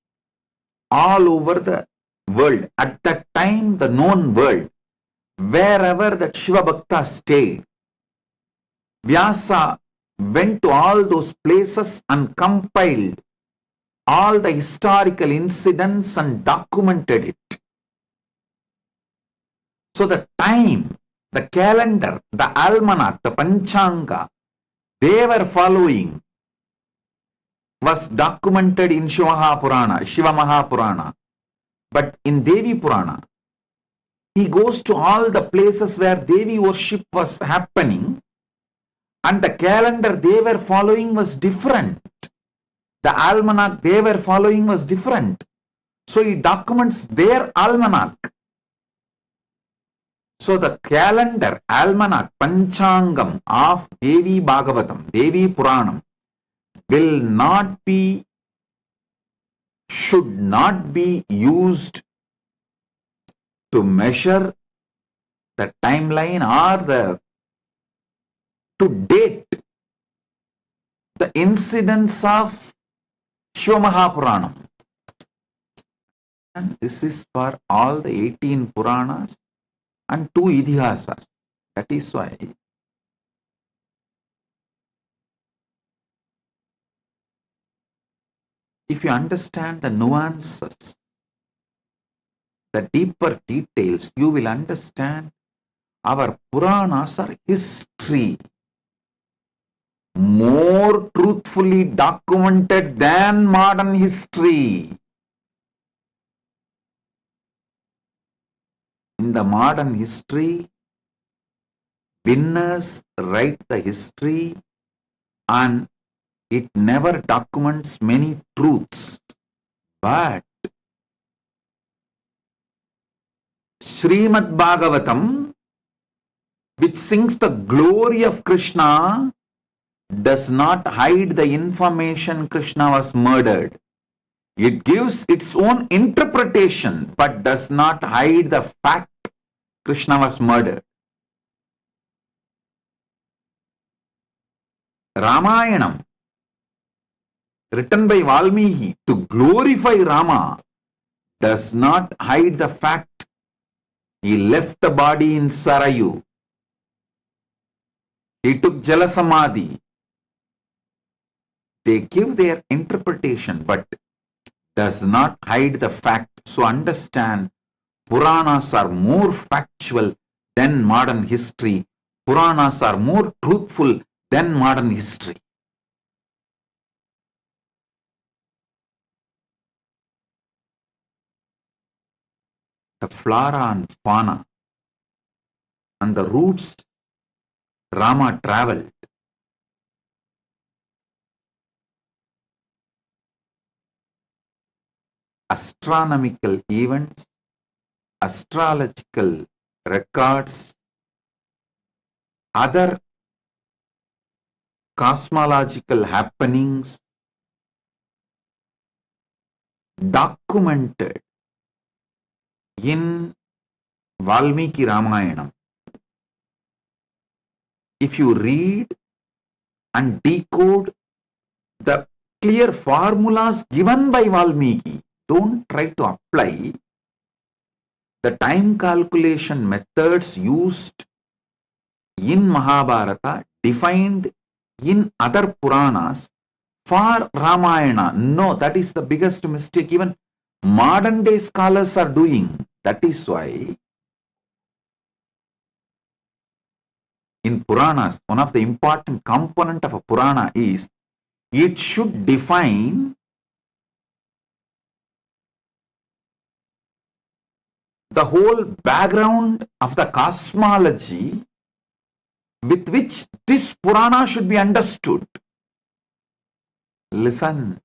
Speaker 9: all over the world, at that time the known world, wherever that Shiva Bhakta stayed, Vyasa went to all those places and compiled all the historical incidents and documented it. So the time, the calendar, the almanac, the panchanga, they were following was documented in Shiva Mahapurana. But in Devi Purana, he goes to all the places where Devi worship was happening, and the calendar they were following was different. The almanac they were following was different. So he documents their almanac. So the calendar, almanac, panchangam of Devi Bhagavatam, Devi Puranam will not be, should not be used to measure the timeline or to date the incidents of Shiva Mahapuranam. And this is for all the 18 Puranas and 2 Idihasas. That is why if you understand the nuances, the deeper details, you will understand our Puranas are history, more truthfully documented than modern history. In the modern history, winners write the history and it never documents many truths. But Srimad Bhagavatam, which sings the glory of Krishna, does not hide the information Krishna was murdered. It gives its own interpretation, but does not hide the fact Krishna was murdered. Ramayanam, written by Valmiki to glorify Rama, does not hide the fact he left the body in Sarayu. He took Jalasamadhi. They give their interpretation, but does not hide the fact. So understand, Puranas are more factual than modern history. Puranas are more truthful than modern history. The flora and fauna and the routes Rama traveled, astronomical events astrological records, other cosmological happenings documented in Valmiki Ramayanam. If you read and decode the clear formulas given by Valmiki, don't try to apply the time calculation methods used in Mahabharata, defined in other Puranas for Ramayana. No, that is the biggest mistake even modern day scholars are doing. That is why in Puranas, one of the important component of a Purana is it should define the whole background of the cosmology with which this Purana should be understood. Listen.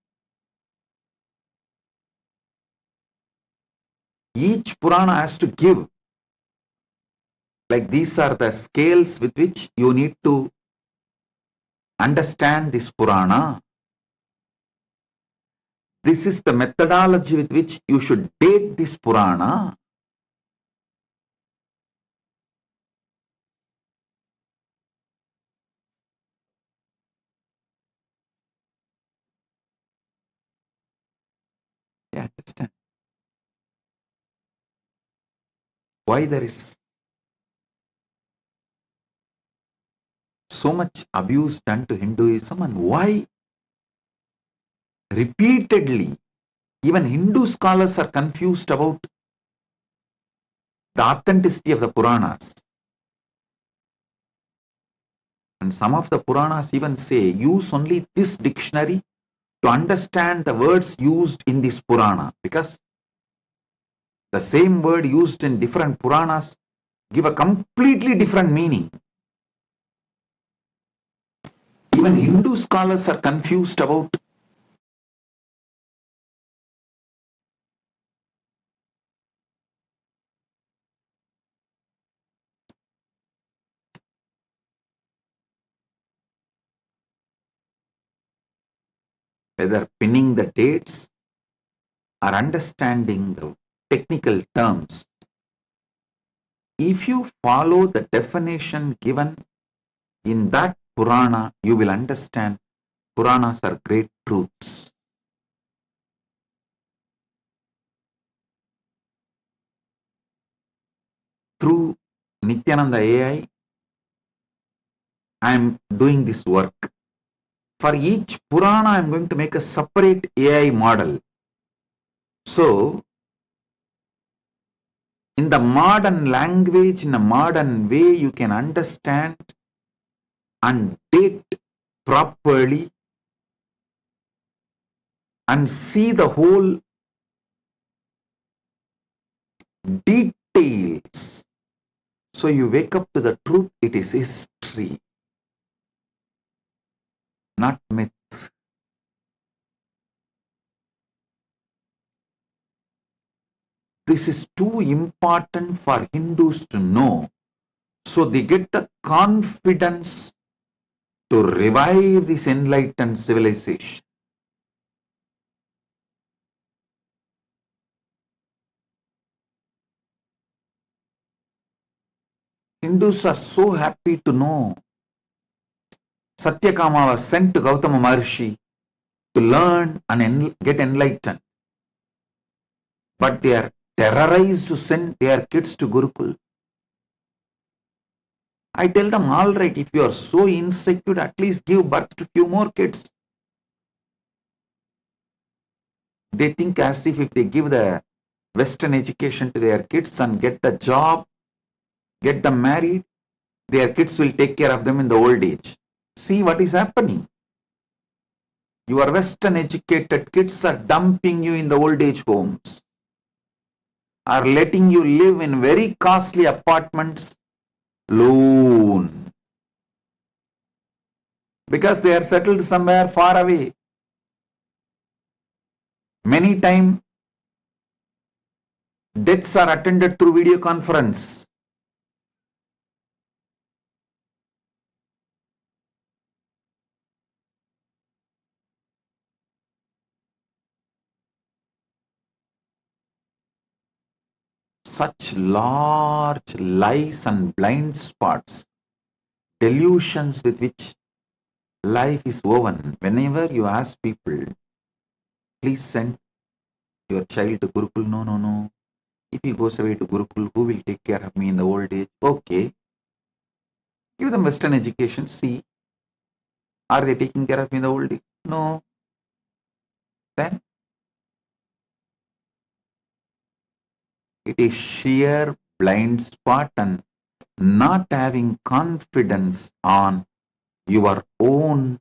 Speaker 9: Each Purana has to give, like these are the scales with which you need to understand this Purana. This is the methodology with which you should date this Purana. You understand? Why there is so much abuse done to Hinduism, and why repeatedly even Hindu scholars are confused about the authenticity of the Puranas. And some of the Puranas even say use only this dictionary to understand the words used in this Purana, because the same word used in different Puranas give a completely different meaning. Even Hindu scholars are confused about whether pinning the dates or understanding the technical terms. If you follow the definition given in that Purana, you will understand Puranas are great truths. Through Nithyananda AI, I am doing this work. For each Purana, I am going to make a separate AI model. So, in the modern language, in a modern way, you can understand and date properly and see the whole details. So you wake up to the truth, it is history, not myth. This is too important for Hindus to know. So they get the confidence to revive this enlightened civilization. Hindus are so happy to know Satyakama was sent to Gautama Maharshi to learn and get enlightened. But they are terrorized to send their kids to Gurukul. I tell them, all right, if you are so insecure, at least give birth to few more kids. They think as if they give the Western education to their kids and get the job, get them married, their kids will take care of them in the old age. See what is happening. Your Western educated kids are dumping you in the old age homes, are letting you live in very costly apartments alone, because they are settled somewhere far away. Many times Deaths are attended through video conference. Such large lies and blind spots, delusions with which life is woven. Whenever you ask people, please send your child to Gurukul, no, no, no. If he goes away to Gurukul, who will take care of me in the old age? Okay. Give them Western education. See, are they taking care of me in the old age? No. Then it is sheer blind spot and not having confidence on your own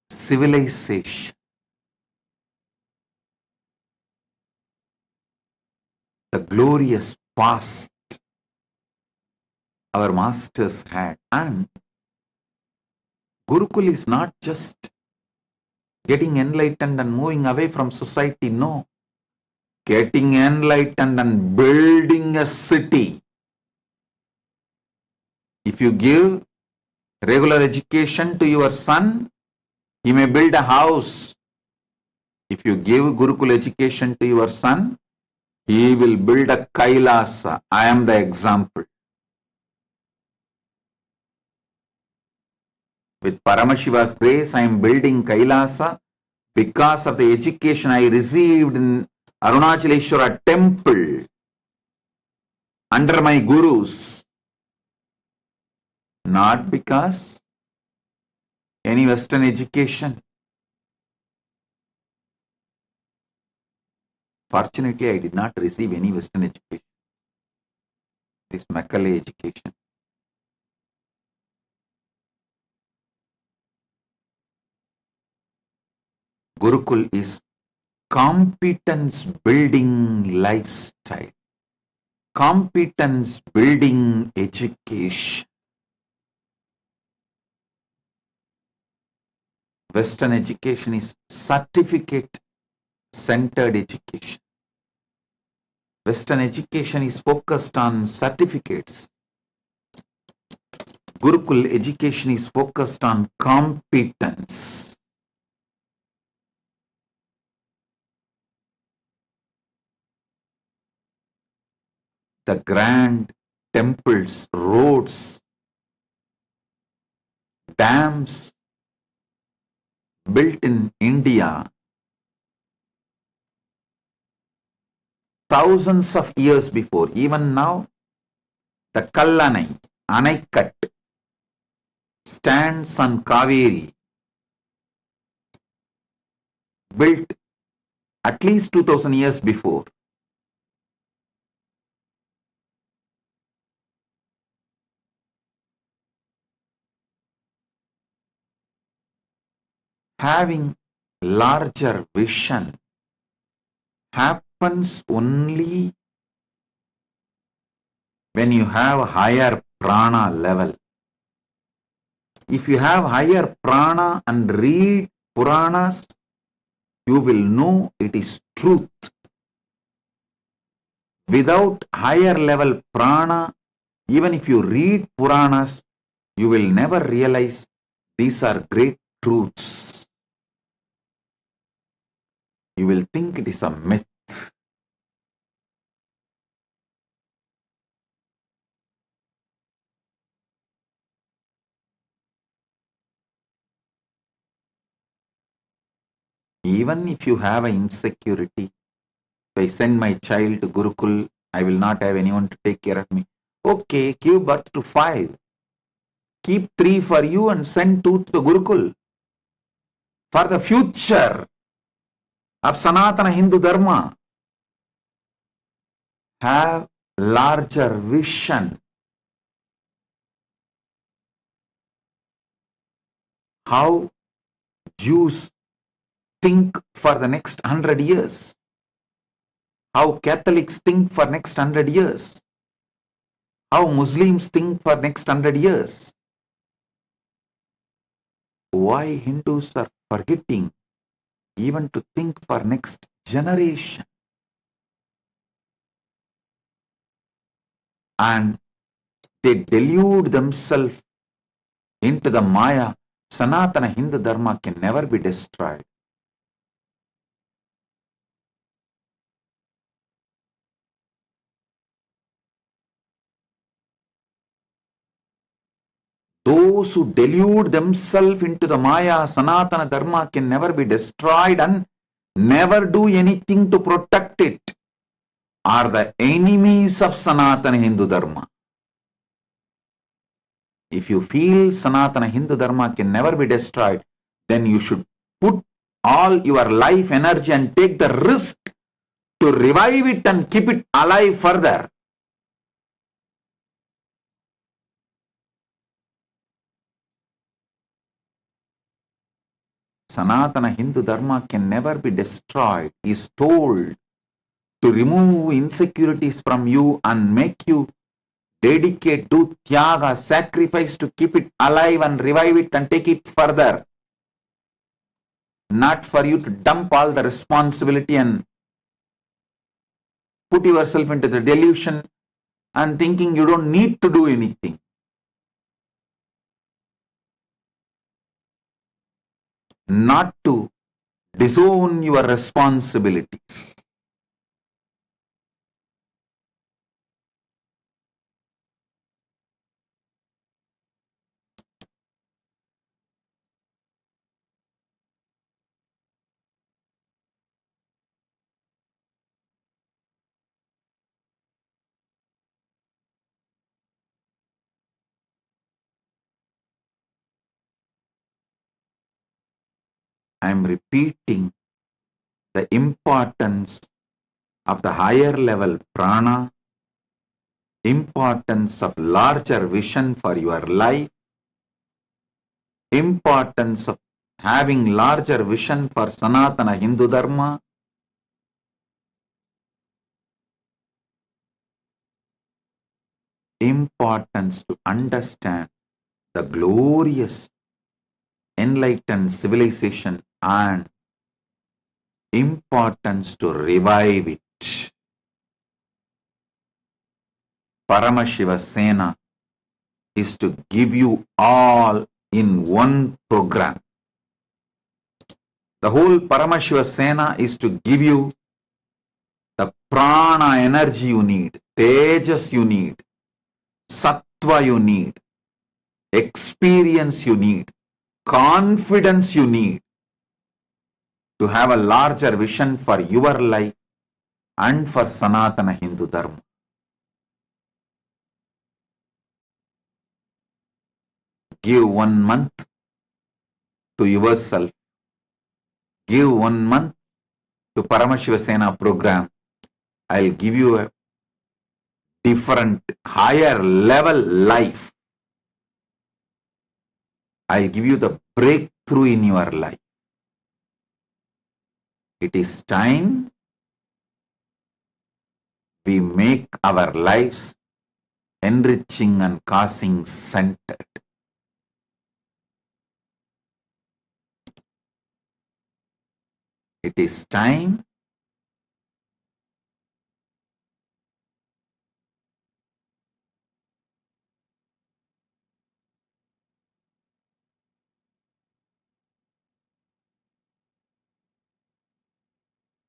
Speaker 9: civilization. The glorious past our masters had. And Gurukul is not just getting enlightened and moving away from society. No. Getting enlightened and building a city. If you give regular education to your son, he may build a house. If you give Gurukul education to your son, he will build a Kailasa. I am the example. With Paramashiva's grace, I am building Kailasa because of the education I received in Arunachaleshwara temple under my gurus. Not because any Western education. Fortunately, I did not receive any Western education. This Macaulay education. Gurukul is competence building lifestyle. Competence building education. Western education is certificate centered education. Western education is focused on certificates. Gurukul education is focused on competence. The grand temples, roads, dams built in India thousands of years before. Even now, the Kallanai, Anaikat, stands on Kaveri, built at least 2000 years before. Having larger vision happens only when you have a higher prana level. If you have higher prana and read Puranas, you will know it is truth. Without higher level prana, even if you read Puranas, you will never realize these are great truths. You will think it is a myth. Even if you have an insecurity, if I send my child to Gurukul, I will not have anyone to take care of me. Okay, give birth to 5. Keep 3 for you and send 2 to the Gurukul. For the future of Sanatana Hindu Dharma, have larger vision. How Jews think for the next 100 years. How Catholics think for next 100 years. How Muslims think for next 100 years. Why Hindus are forgetting even to think for next generation. and they delude themselves into the Maya, Sanatana Hindu Dharma can never be destroyed. Those who delude themselves into the Maya, Sanatana Dharma can never be destroyed and never do anything to protect it are the enemies of Sanatana Hindu Dharma. If you feel Sanatana Hindu Dharma can never be destroyed, then you should put all your life energy and take the risk to revive it and keep it alive further. Sanatana Hindu Dharma can never be destroyed. He is told to remove insecurities from you and make you dedicate, do tyaga, sacrifice to keep it alive and revive it and take it further. Not for you to dump all the responsibility and put yourself into the delusion and thinking you don't need to do anything. Not to disown your responsibilities. I am repeating the importance of the higher level prana, importance of larger vision for your life, importance of having larger vision for Sanatana Hindu Dharma, importance to understand the glorious enlightened civilization and importance to revive it. Paramashiva Sena is to give you all in one program. The whole Paramashiva Sena is to give you the prana energy you need, tejas you need, sattva you need, experience you need, confidence you need to have a larger vision for your life and for Sanatana Hindu Dharma. Give 1 month to yourself. Give 1 month to Paramashiva Sena program. I'll give you a different, higher level life. I'll give you the breakthrough in your life. It is time we make our lives enriching and causing centered. It is time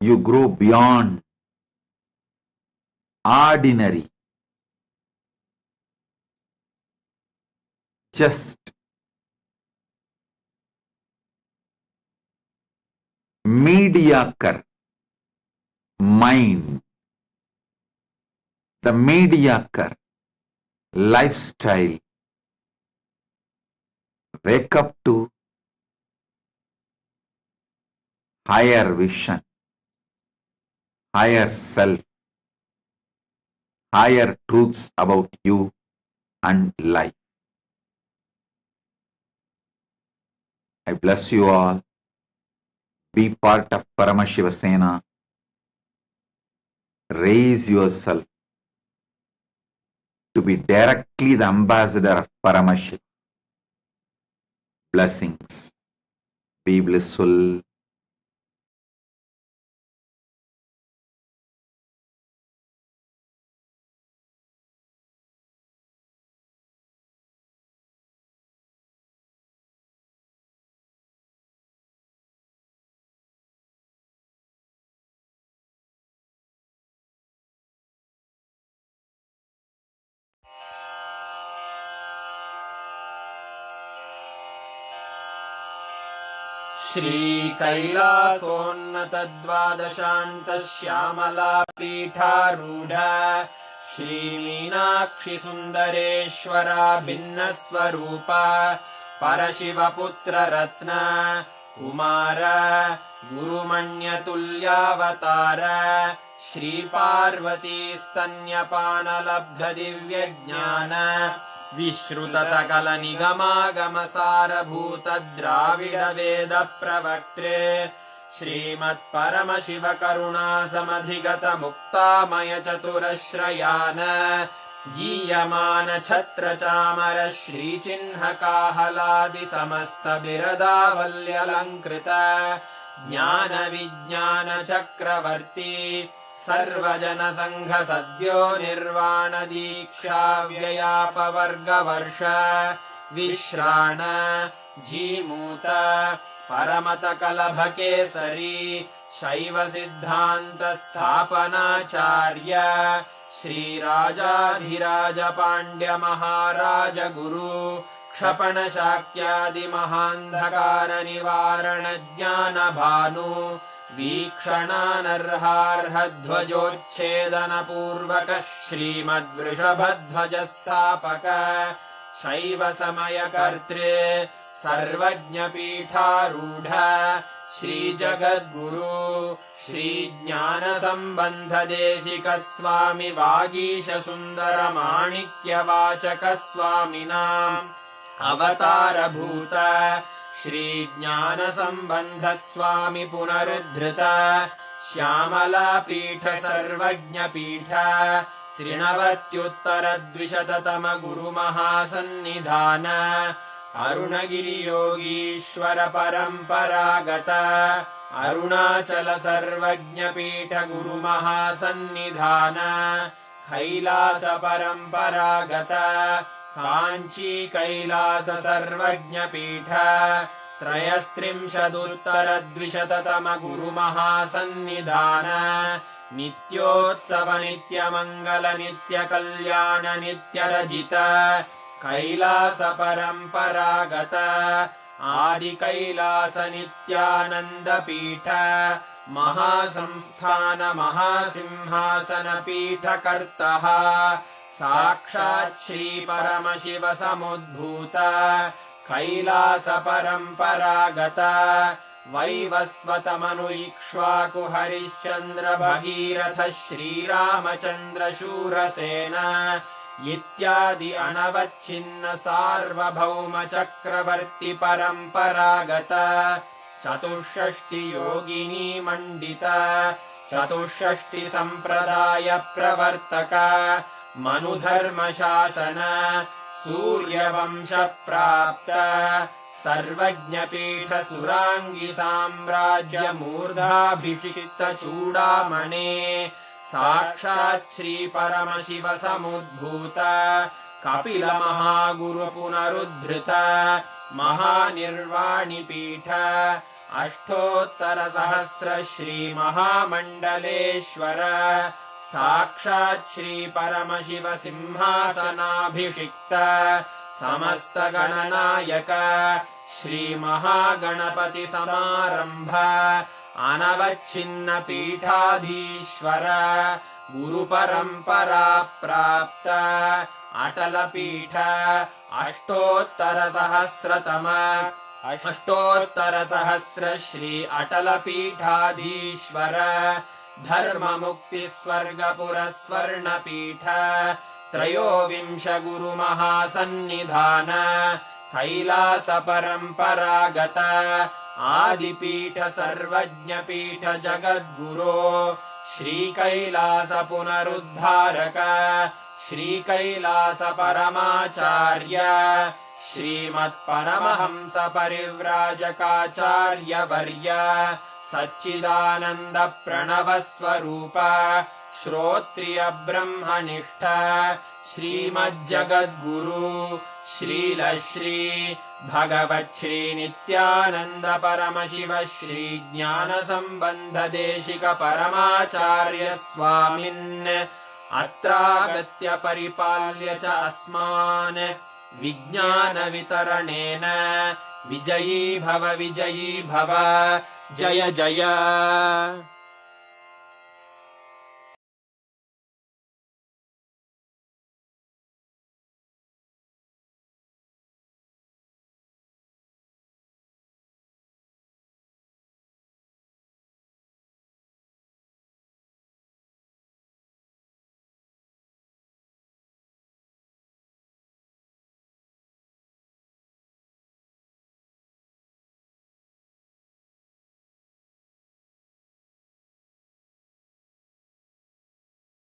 Speaker 9: you grow beyond ordinary, just mediocre mind, the mediocre lifestyle. Wake up to higher vision, higher self, higher truths about you and life. I bless you all. Be part of Paramashiva Sena. Raise yourself to be directly the ambassador of Paramashiva. Blessings. Be blissful.
Speaker 8: श्रीकैलासोन्नतद्वादशान्तश्यामलापीठारूढ श्रीमीनाक्षिसुन्दरेश्वरा भिन्नस्वरूप परशिवपुत्ररत्न Kumar गुरुमण्यतुल्यावतार श्रीपार्वतीस्तन्यपानलब्धदिव्यज्ञान विश्रुतसकलनिगमागमसारभूतद्राविडवेदप्रवक्त्रे श्रीमत्परमशिवकरुणासमधिगतमुक्तामयचतुरश्रयान् गीयमानछत्रचामर श्रीचिह्नकाहलादिसमस्तबिरदावल्यलङ्कृत ज्ञानविज्ञानचक्रवर्ती सर्वजनसङ्घसद्यो निर्वाणदीक्षाव्ययापवर्गवर्ष विश्राण Jimuta परमतकलभकेसरी शैवसिद्धान्तस्थापनाचार्य श्रीराजाधिराजपाण्ड्यमहाराज गुरु क्षपणशाक्यादिमहान्धकारनिवारणज्ञानभानु वीक्षणानर्हार्हध्वजोच्छेदनपूर्वक श्रीमद्वृषभध्वजस्थापक शैवसमयकर्त्रे सर्वज्ञपीठारूढ श्रीजगद्गुरु श्रीज्ञानसम्बन्धदेशिकस्वामि वागीशसुन्दरमाणिक्यवाचकस्वामिनाम् अवतारभूत श्रीज्ञानसम्बन्धस्वामि पुनरुद्धृत श्यामलापीठ सर्वज्ञपीठ त्रिनवत्युत्तरद्विशततम गुरुमहासन्निधान अरुणगिरियोगीश्वर परम्परागत अरुणाचल सर्वज्ञपीठ गुरुमहासन्निधान कैलास परम्परागत काञ्ची कैलास सर्वज्ञपीठ त्रयस्त्रिंशदुत्तरद्विशततम गुरुमहासन्निधान नित्योत्सव नित्यमङ्गल नित्यकल्याण नित्यरजित कैलास परम्परागत आदिकैलास नित्यानन्दपीठ महासंस्थान महासिंहासनपीठकर्तः साक्षात् श्रीपरमशिव समुद्भूत कैलास परम्परागत वैवस्वतमनुइक्ष्वाकु हरिश्चन्द्र भगीरथ श्रीरामचन्द्र शूरसेन इत्यादि अनवच्छिन्न सार्वभौम चक्रवर्ति परम्परागत चतुष्षष्टि योगिनी मण्डित चतुष्षष्टि सम्प्रदाय प्रवर्तक मनुधर्मशासन सूर्यवंश प्राप्त सर्वज्ञपीठ सुराङ्गी साम्राज्य मूर्धाभिषिक्त चूडामणे साक्षात् श्री परमशिव समुद्भूत कपिल महागुरु पुनरुद्धृत महानिर्वाणिपीठ अष्टोत्तर सहस्र श्री महामण्डलेश्वर साक्षात् श्री परमशिव सिंहासनाभिषिक्त समस्त गणनायक श्री महागणपति समारंभ अनवच्छिन्न पीठाधीश्वर गुरु परंपरा प्राप्त अटल पीठ अष्टोत्तर सहस्र श्री अटल पीठाधीश्वर धर्म मुक्ति स्वर्गपुर स्वर्ण पीठ त्रयोविंश गुरु महासन्निधान कैलास परम्परागत आदिपीठ सर्वज्ञपीठ जगद्गुरो श्रीकैलास पुनरुद्धारक श्रीकैलास परमाचार्य श्रीमत्परमहंस परिव्राजकाचार्य वर्य सच्चिदानन्द प्रणव स्वरूप श्रोत्रिय ब्रह्मनिष्ठ श्रीमज्जगद्गुरु श्रील श्री भगवच्छ्री नित्यानंद परमशिव श्री ज्ञान संबंध देशिक परमाचार्य स्वामिन् अत्रागत्य परिपाल्य च अस्मान् विज्ञान वितरणेन विजयी भव जय जय